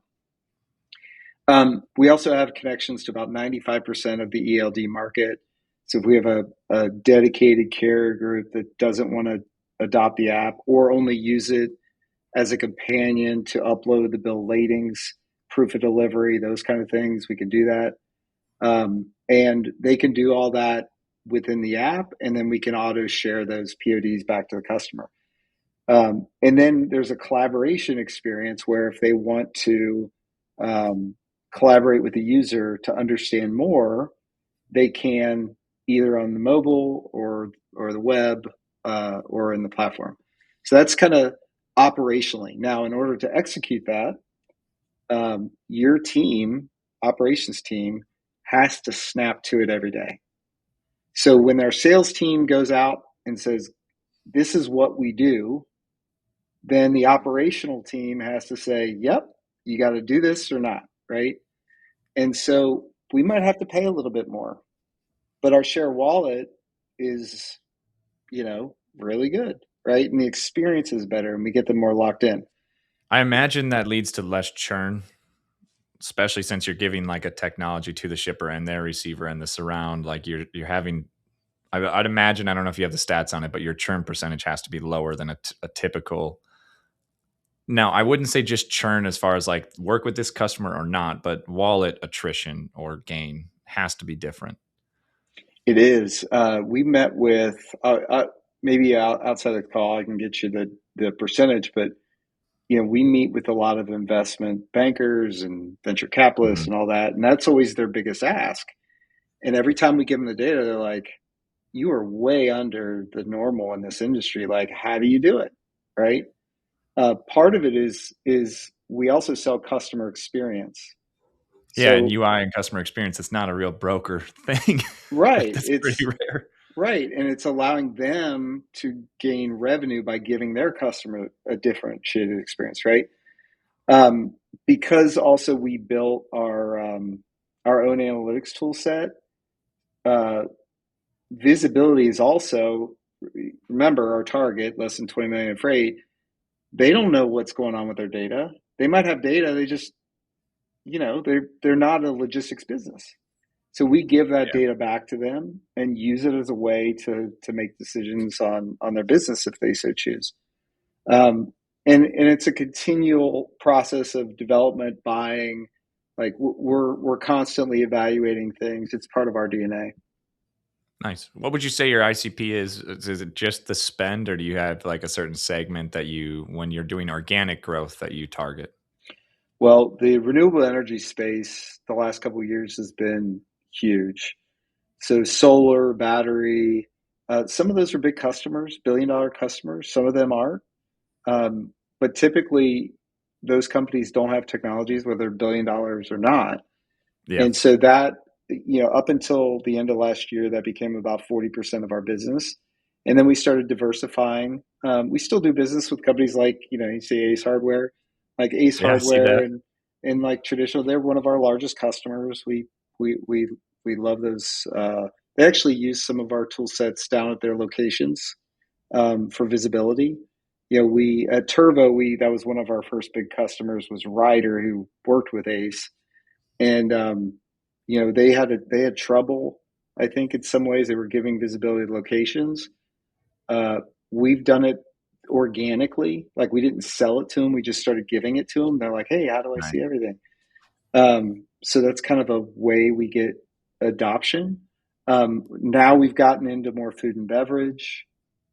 We also have connections to about 95% of the ELD market. So if we have a dedicated carrier group that doesn't want to adopt the app or only use it as a companion to upload the bill latings, proof of delivery, those kind of things, we can do that. And they can do all that within the app, and then we can auto share those PODs back to the customer. And then there's a collaboration experience where if they want to collaborate with the user to understand more, they can either on the mobile or the web or in the platform. So that's kind of operationally. Now, in order to execute that, your team, operations team, has to snap to it every day. So when our sales team goes out and says, this is what we do, then the operational team has to say, yep, you got to do this or not, right? And so we might have to pay a little bit more, but our share wallet is, really good, right? And the experience is better and we get them more locked in. I imagine that leads to less churn, especially since you're giving like a technology to the shipper and their receiver and the surround. Like you're having, I'd imagine, I don't know if you have the stats on it, but your churn percentage has to be lower than a typical. Now, I wouldn't say just churn as far as like work with this customer or not, but wallet attrition or gain has to be different. It is. We met with, maybe outside of the call, I can get you the percentage, but we meet with a lot of investment bankers and venture capitalists and all that, and that's always their biggest ask. And every time we give them the data, they're like, you are way under the normal in this industry. Like, how do you do it? Right. Part of it is we also sell customer experience. Yeah, and UI and customer experience, it's not a real broker thing. Right. It's pretty rare. Right. And it's allowing them to gain revenue by giving their customer a differentiated experience, right? Because also we built our own analytics tool set. Uh, visibility is also, remember, our target, less than 20 million in freight. They don't know what's going on with their data. They might have data. They just, they're not a logistics business. So we give that Yeah. data back to them and use it as a way to make decisions on their business if they so choose. And it's a continual process of development, buying. Like we're constantly evaluating things. It's part of our DNA. Nice. What would you say your ICP is? Is it just the spend, or do you have like a certain segment that you, when you're doing organic growth, that you target? Well, the renewable energy space the last couple of years has been huge. So solar, battery, some of those are big customers, billion-dollar customers. Some of them are, but typically those companies don't have technologies, whether they're $1 billion or not. Yeah. And so that, up until the end of last year, that became about 40% of our business. And then we started diversifying. We still do business with companies like, you see Ace Hardware, like Ace Yeah, I see Hardware that. and like traditional, they're one of our largest customers. We, we, we love those. They actually use some of our tool sets down at their locations for visibility. We at Turvo, that was one of our first big customers was Ryder, who worked with Ace, and they had trouble. I think in some ways they were giving visibility to locations. Uh, we've done it organically, like we didn't sell it to them. We just started giving it to them. They're like, "Hey, how do I Nice. see everything?" So that's kind of a way we get adoption. Now we've gotten into more food and beverage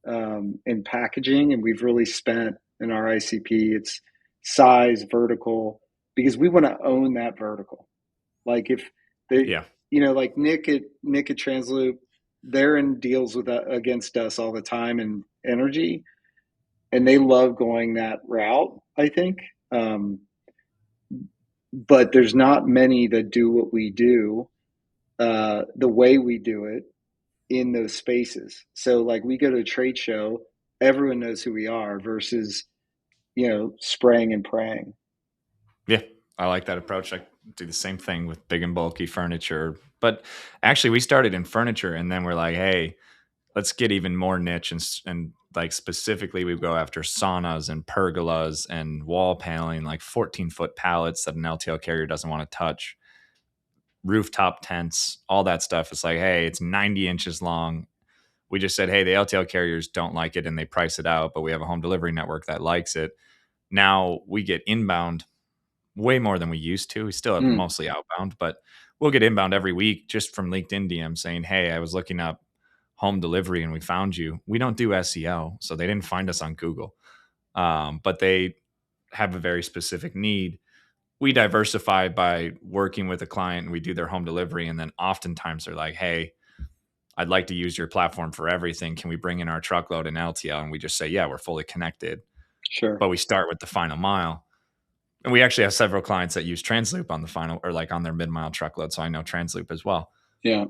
and packaging, and we've really spent in our ICP. It's size, vertical, because we want to own that vertical. Like if they, Yeah. like Nick at Transloop, they're in deals with against us all the time in energy, and they love going that route. I think, but there's not many that do what we do the way we do it in those spaces. So like we go to a trade show, everyone knows who we are versus spraying and praying. Yeah. I like that approach. I do the same thing with big and bulky furniture. But actually, we started in furniture, and then we're like, hey, let's get even more niche, and like specifically we go after saunas and pergolas and wall paneling, like 14-foot pallets that an LTL carrier doesn't want to touch, rooftop tents, all that stuff. It's like, hey, it's 90 inches long. We just said, hey, the LTL carriers don't like it and they price it out, but we have a home delivery network that likes it. Now we get inbound way more than we used to. We still have Mm, mostly outbound, but we'll get inbound every week just from LinkedIn DM saying, hey, I was looking up home delivery and we found you. We don't do SEO, so they didn't find us on Google, but they have a very specific need. We diversify by working with a client and we do their home delivery. And then oftentimes they're like, hey, I'd like to use your platform for everything. Can we bring in our truckload and LTL? And we just say, yeah, we're fully connected. sure. But we start with the final mile. And we actually have several clients that use Transloop on the final, or like on their mid-mile truckload. So I know Transloop as well. Yeah.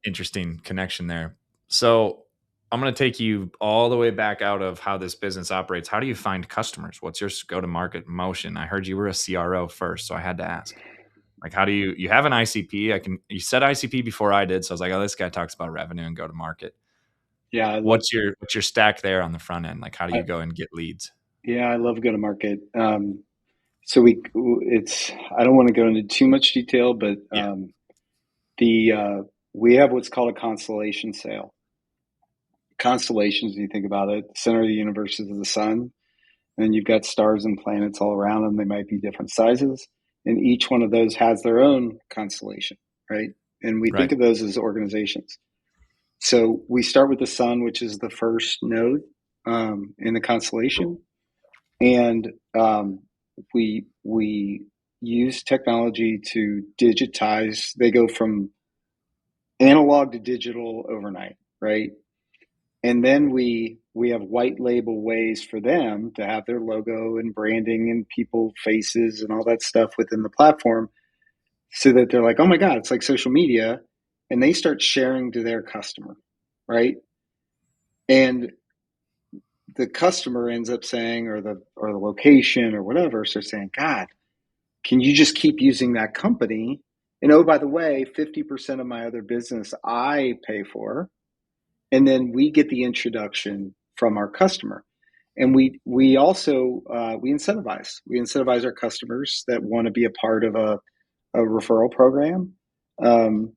Interesting connection there. So I'm going to take you all the way back out of how this business operates. How do you find customers? What's your go-to-market motion? I heard you were a CRO first, so I had to ask. Like, how do you have an ICP? You said ICP before I did, so I was like, oh, this guy talks about revenue and go-to-market. Yeah. What's your stack there on the front end? Like, how do I, you go and get leads? yeah, I love go to market. So I don't want to go into too much detail, but Yeah, we have what's called a constellation sale. Constellations, if you think about it, the center of the universe is the sun, and you've got stars and planets all around them. They might be different sizes, and each one of those has their own constellation, right? And we think right. of those as organizations. So we start with the sun, which is the first node in the constellation, and we use technology to digitize. They go from analog to digital overnight, right? And then we have white label ways for them to have their logo and branding and people faces and all that stuff within the platform, so that they're like, oh my god, it's like social media, and they start sharing to their customer. right? And the customer ends up saying, or the location or whatever, so saying, God, can you just keep using that company? And oh, by the way, 50% of my other business I pay for. And then we get the introduction from our customer. And we also we incentivize our customers that want to be a part of a referral program. And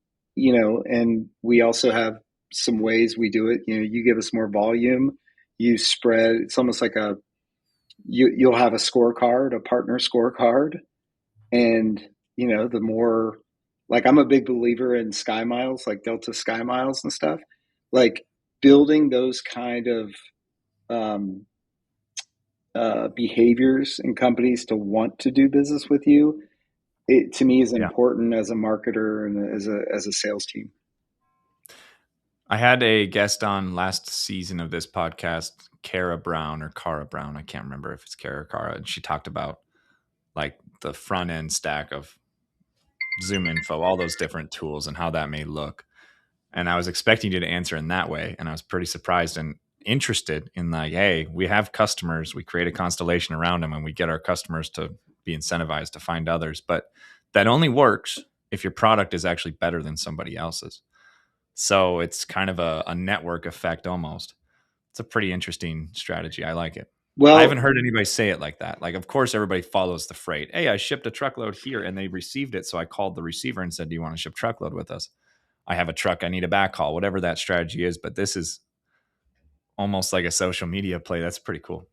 we also have some ways we do it. You give us more volume, you spread. It's almost like you'll have a scorecard, a partner scorecard, and the more, like, I'm a big believer in Sky Miles, like Delta Sky Miles and stuff, like building those kind of um, behaviors in companies to want to do business with you. It to me is important as a marketer and as a sales team. I had a guest on last season of this podcast, Cara Brown, I can't remember if it's Cara or Cara, and she talked about like the front end stack of Zoom info, all those different tools and how that may look. And I was expecting you to answer in that way. And I was pretty surprised and interested in, like, hey, we have customers, we create a constellation around them, and we get our customers to be incentivized to find others. But that only works if your product is actually better than somebody else's. So it's kind of a network effect almost. It's a pretty interesting strategy. I like it. Well, I haven't heard anybody say it like that. Like, of course, everybody follows the freight. Hey, I shipped a truckload here and they received it. So I called the receiver and said, do you want to ship truckload with us? I have a truck. I need a backhaul, whatever that strategy is. But this is almost like a social media play. That's pretty cool.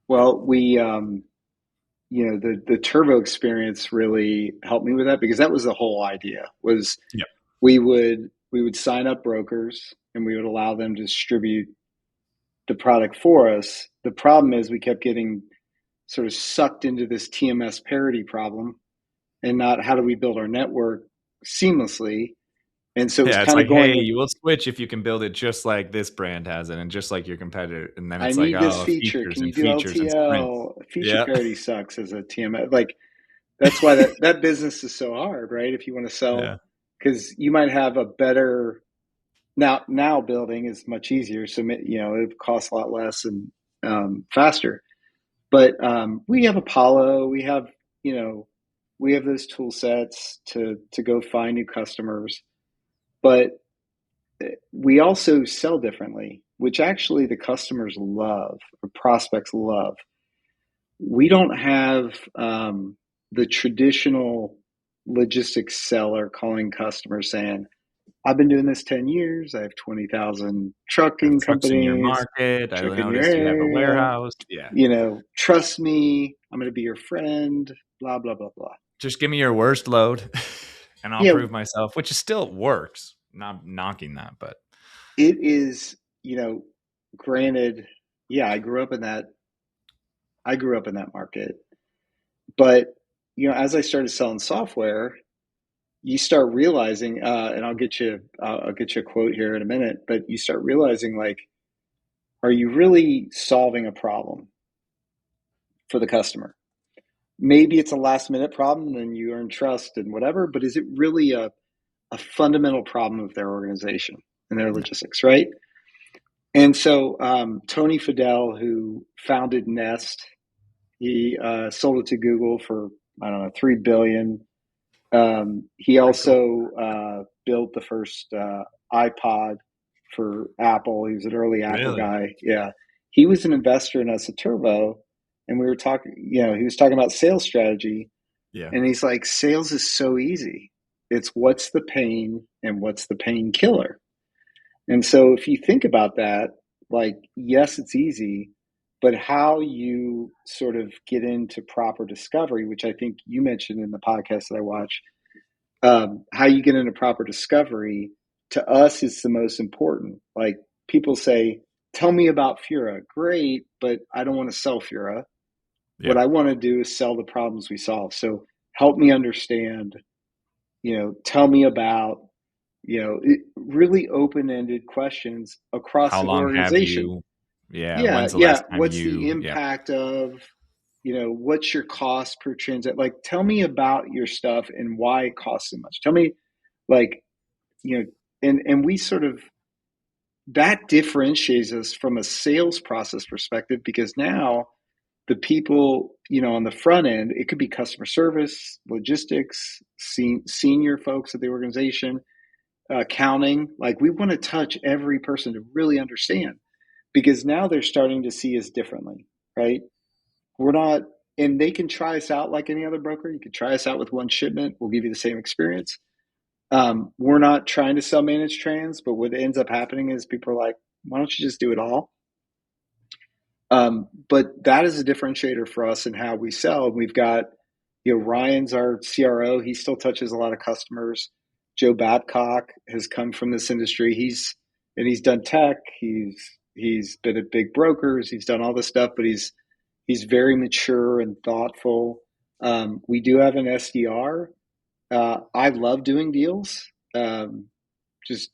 Well, we, the Turbo experience really helped me with that, because that was the whole idea. Was we would sign up brokers and we would allow them to distribute the product for us. The problem is we kept getting sort of sucked into this TMS parity problem, and not how do we build our network seamlessly. And so it's kind of going, hey, you will switch if you can build it just like this brand has it and just like your competitor. And then it's I need this feature. Can you do LTL? Feature parity sucks as a TMS. Like, that's why that business is so hard, right? If you want to sell, because you might have a better, now building is much easier. So, it costs a lot less and faster. But we have Apollo. We have those tool sets to go find new customers. But we also sell differently, which actually the customers love, or prospects love. We don't have the traditional logistics seller calling customers saying, I've been doing this 10 years. I have 20,000 trucking companies. In your market. I noticed you have a warehouse. Yeah. Trust me. I'm going to be your friend. Blah, blah, blah, blah. Just give me your worst load and I'll prove myself, which still works. Not knocking that, but it is, granted, I grew up in that market. But, as I started selling software, you start realizing, and I'll get you a quote here in a minute, but you start realizing, like, are you really solving a problem for the customer? Maybe it's a last minute problem and you earn trust and whatever, but is it really a fundamental problem of their organization and their logistics, right? And so Tony Fadell, who founded Nest, he sold it to Google for, I don't know, $3 billion. He also built the first iPod for Apple. He was an early Apple guy. Yeah. He was an investor in us at Turbo, and we were talking, he was talking about sales strategy. Yeah. And he's like, sales is so easy. It's what's the pain and what's the painkiller. And so if you think about that, like, yes, it's easy, but how you sort of get into proper discovery, which I think you mentioned in the podcast that I watched, how you get into proper discovery, to us is the most important. Like, people say, tell me about Fura. Great, but I don't want to sell Fura. Yeah. What I want to do is sell the problems we solve. So help me understand, tell me about, really open-ended questions across the organization. When's the last time what's the impact of, what's your cost per transaction? Like, tell me about your stuff and why it costs so much. Tell me, like, and we sort of, that differentiates us from a sales process perspective, because now the people, on the front end, it could be customer service, logistics, senior folks at the organization, accounting. Like, we want to touch every person to really understand, because now they're starting to see us differently, right? We're not, and they can try us out like any other broker. You can try us out with one shipment. We'll give you the same experience. We're not trying to sell managed trans, but what ends up happening is people are like, why don't you just do it all? But that is a differentiator for us in how we sell. We've got, Ryan's our CRO. He still touches a lot of customers. Joe Babcock has come from this industry. He's done tech. He's been at big brokers. He's done all this stuff, but he's very mature and thoughtful. We do have an SDR. I love doing deals. Just,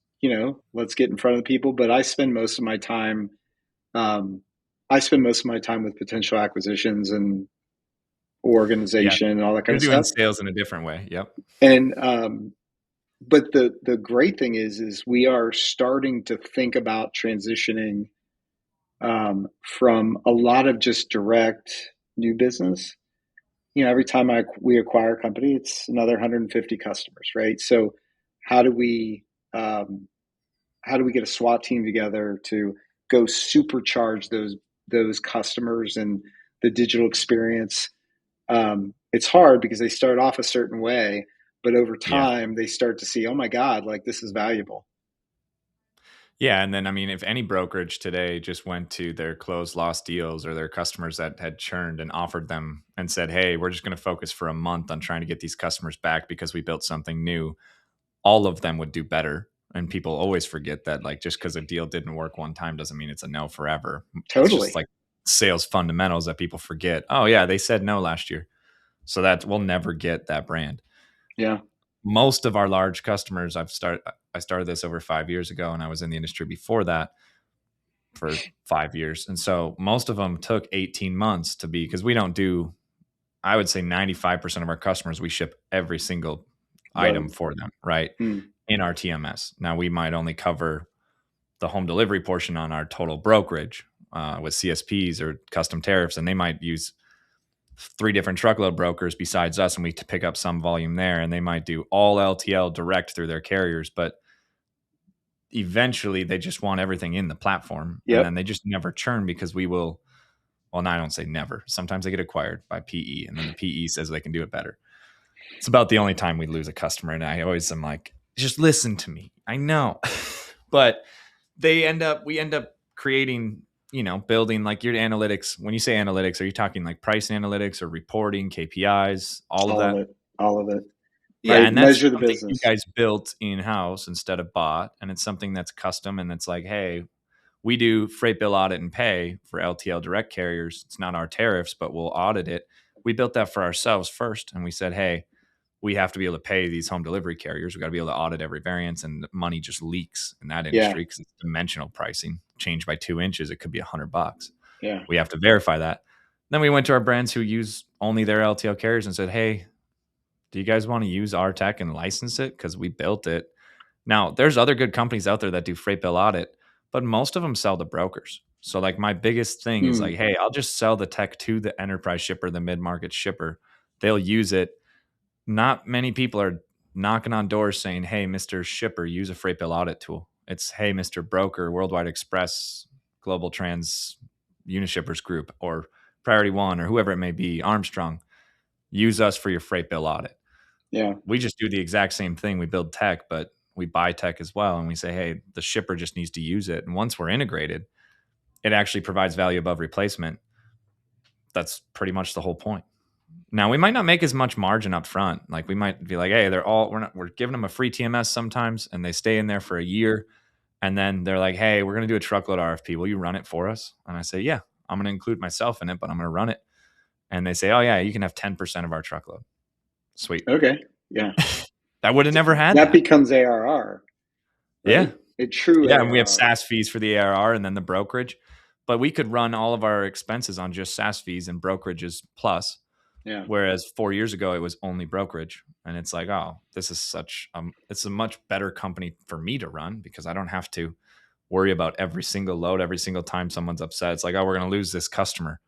let's get in front of the people. But I spend most of my time with potential acquisitions and organization and all that kind of You're doing stuff. sales in a different way. Yep. And but the great thing is we are starting to think about transitioning from a lot of just direct new business. Every time we acquire a company, it's another 150 customers, right? So how do we get a SWAT team together to go supercharge those customers and the digital experience? It's hard because they start off a certain way, but over time they start to see, oh my God, like, this is valuable. Yeah. And then, I mean, if any brokerage today just went to their closed lost deals or their customers that had churned and offered them and said, hey, we're just going to focus for a month on trying to get these customers back because we built something new, all of them would do better. And people always forget that, like, just because a deal didn't work one time doesn't mean it's a no forever. It's Totally. just like sales fundamentals that people forget. Oh yeah, they said no last year. So that we'll never get that brand. Yeah. Most of our large customers, I started this over 5 years ago, and I was in the industry before that for 5 years. And so most of them took 18 months to be, because we don't do, I would say 95% of our customers, we ship every single item for them, right? In our TMS. Now we might only cover the home delivery portion on our total brokerage with CSPs or custom tariffs, and they might use 3 different truckload brokers besides us, and we pick up some volume there, and they might do all LTL direct through their carriers, but eventually they just want everything in the platform. Yep. And then they just never churn because we will, well, no, I don't say never. Sometimes they get acquired by PE, and then the PE says they can do it better. It's about the only time we lose a customer. And I always am like, just listen to me. I know. But we end up creating, building like your analytics. When you say analytics, are you talking like price analytics or reporting, KPIs, all of that? All of it. Yeah. Right? And that's Measure the something business. you guys built in-house instead of bought. And it's something that's custom. And it's like, hey, we do freight bill audit and pay for LTL direct carriers. It's not our tariffs, but we'll audit it. We built that for ourselves first. And we said, hey, we have to be able to pay these home delivery carriers. We got to be able to audit every variance, and money just leaks in that industry because it's dimensional pricing. Change by 2 inches, it could be $100. Yeah. We have to verify that. Then we went to our brands who use only their LTL carriers and said, hey, do you guys want to use our tech and license it? Because we built it. Now, there's other good companies out there that do freight bill audit, but most of them sell to brokers. So like my biggest thing is like, hey, I'll just sell the tech to the enterprise shipper, the mid-market shipper. They'll use it. Not many people are knocking on doors saying, hey, Mr. Shipper, use a freight bill audit tool. It's, hey, Mr. Broker, Worldwide Express, Global Trans, Unishippers Group, or Priority One, or whoever it may be, Armstrong, use us for your freight bill audit. Yeah. We just do the exact same thing. We build tech, but we buy tech as well. And we say, hey, the shipper just needs to use it. And once we're integrated, it actually provides value above replacement. That's pretty much the whole point. Now we might not make as much margin up front. Like we might be like, hey, we're giving them a free TMS sometimes, and they stay in there for a year. And then they're like, hey, we're going to do a truckload RFP. Will you run it for us? And I say, yeah, I'm going to include myself in it, but I'm going to run it. And they say, oh yeah, you can have 10% of our truckload. Sweet. Okay. Yeah. I would have never had that. becomes ARR. Right? Yeah. It true. Yeah. ARR. And we have SaaS fees for the ARR and then the brokerage, but we could run all of our expenses on just SaaS fees and brokerages plus. Yeah. Whereas 4 years ago, it was only brokerage. And it's like, oh, this is it's a much better company for me to run because I don't have to worry about every single load, every single time someone's upset. It's like, oh, we're going to lose this customer.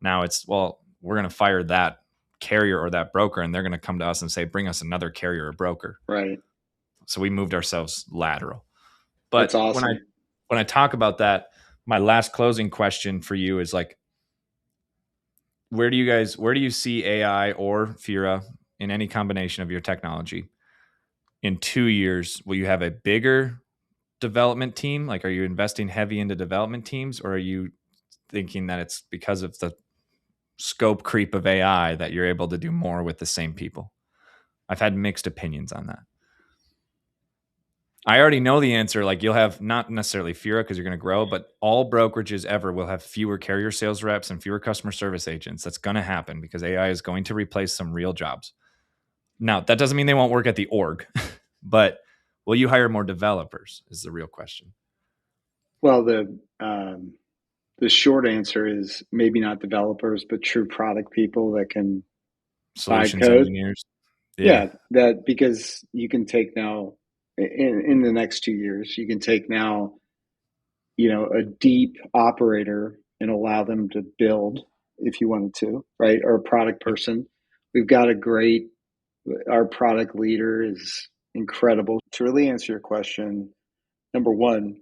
Now it's, well, we're going to fire that carrier or that broker, and they're going to come to us and say, bring us another carrier or broker. Right. So we moved ourselves lateral. That's But awesome. when I talk about that, my last closing question for you is like, where do you see AI or Fira in any combination of your technology in 2 years? Will you have a bigger development team? Like, are you investing heavy into development teams, or are you thinking that it's because of the scope creep of AI that you're able to do more with the same people? I've had mixed opinions on that. I already know the answer. Like, you'll have not necessarily Fira because you're going to grow, but all brokerages ever will have fewer carrier sales reps and fewer customer service agents. That's going to happen because AI is going to replace some real jobs. Now, that doesn't mean they won't work at the org, but will you hire more developers is the real question. Well, the short answer is maybe not developers, but true product people that can Solutions code. engineers. Yeah, that because you can take now in the next 2 years, you can take now, a deep operator and allow them to build if you wanted to, right? Or a product person. We've got our product leader is incredible. To really answer your question, number one,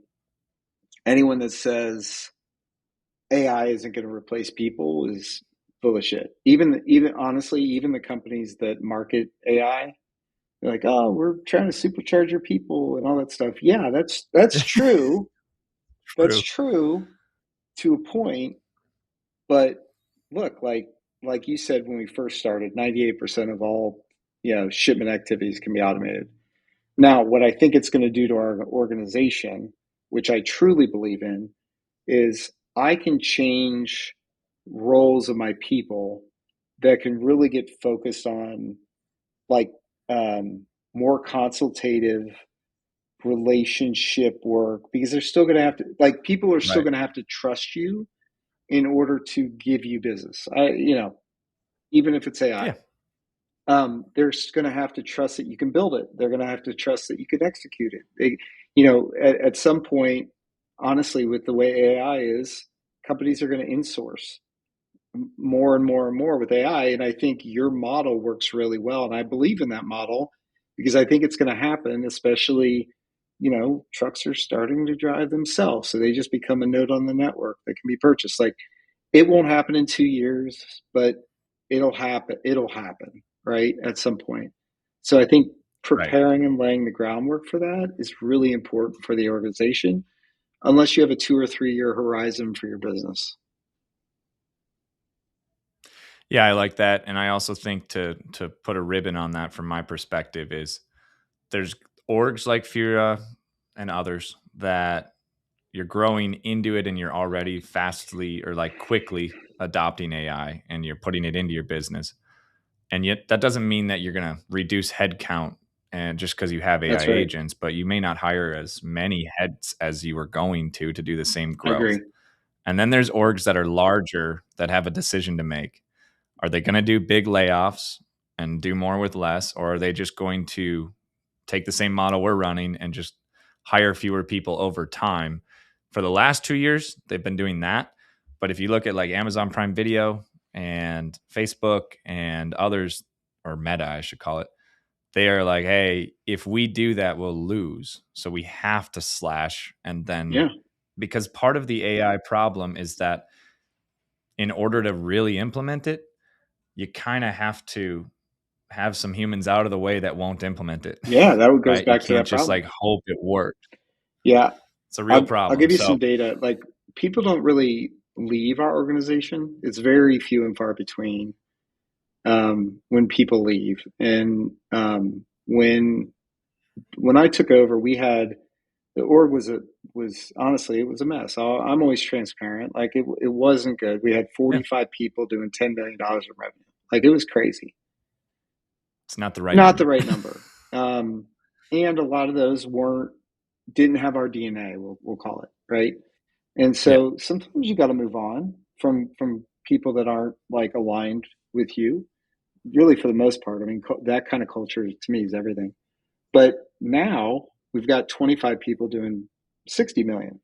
anyone that says AI isn't going to replace people is full of shit. Even honestly, even the companies that market AI, they're like, oh, we're trying to supercharge your people and all that stuff. Yeah, that's true. That's true to a point. But look, like you said when we first started, 98% of all shipment activities can be automated. Now, what I think it's going to do to our organization, which I truly believe in, is I can change roles of my people that can really get focused on like more consultative relationship work, because they're still going to have to, like, people are still Right. going to have to trust you in order to give you business. Even if it's AI. Yeah. They're going to have to trust that you can build it. They're going to have to trust that you can execute it. At some point, honestly, with the way AI is, companies are going to insource more and more and more with AI. And I think your model works really well. And I believe in that model because I think it's going to happen, especially, trucks are starting to drive themselves. So they just become a node on the network that can be purchased. Like, it won't happen in 2 years, but it'll happen. It'll happen, right? At some point. So I think preparing and laying the groundwork for that is really important for the organization, unless you have a 2 or 3 year horizon for your business. Yeah, I like that. And I also think to put a ribbon on that from my perspective is there's orgs like Fira and others that you're growing into it and you're already fastly or like quickly adopting AI and you're putting it into your business. And yet that doesn't mean that you're going to reduce headcount and just because you have AI That's right. agents, but you may not hire as many heads as you were going to do the same I growth. agree. And then there's orgs that are larger that have a decision to make. Are they going to do big layoffs and do more with less, or are they just going to take the same model we're running and just hire fewer people over time? For the last 2 years, they've been doing that. But if you look at like Amazon Prime Video and Facebook and others, or Meta, I should call it, they are like, hey, if we do that, we'll lose. So we have to slash. And then because part of the AI problem is that in order to really implement it, you kind of have to have some humans out of the way that won't implement it. Yeah, that goes right? You back to can't that just problem. like hope it works. Yeah. It's a real I'll problem. give you some data. Like, people don't really leave our organization. It's very few and far between when people leave. And when I took over, we had the org was honestly, it was a mess. I'm always transparent. Like, it wasn't good. We had 45 people doing $10 million in revenue. Like, it was crazy. It's not the right Not number. the right number. And a lot of those didn't have our DNA. We'll call it, right. And so sometimes you got to move on from people that aren't like aligned with you. Really, for the most part, I mean, that kind of culture to me is everything. But now we've got 25 people doing 60 million.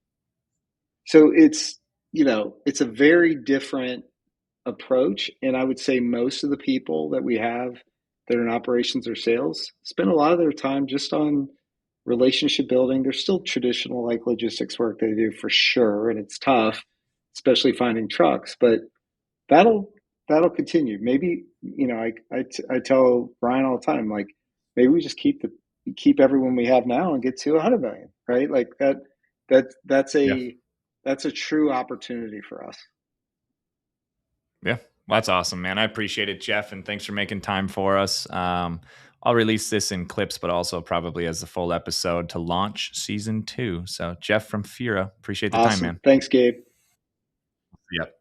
So it's, it's a very different approach. And I would say most of the people that we have that are in operations or sales spend a lot of their time just on relationship building. There's still traditional like logistics work they do for sure, and it's tough, especially finding trucks, but that'll continue. Maybe, I tell Brian all the time, like, maybe we just keep everyone we have now and get to 100 million, right? Like that's Yeah. a true opportunity for us. Yeah. Well, that's awesome, man. I appreciate it, Jeff, and thanks for making time for us. I'll release this in clips, but also probably as a full episode to launch season 2. So, Jeff from Fura, appreciate the time, Awesome. man. Thanks, Gabe. Yep.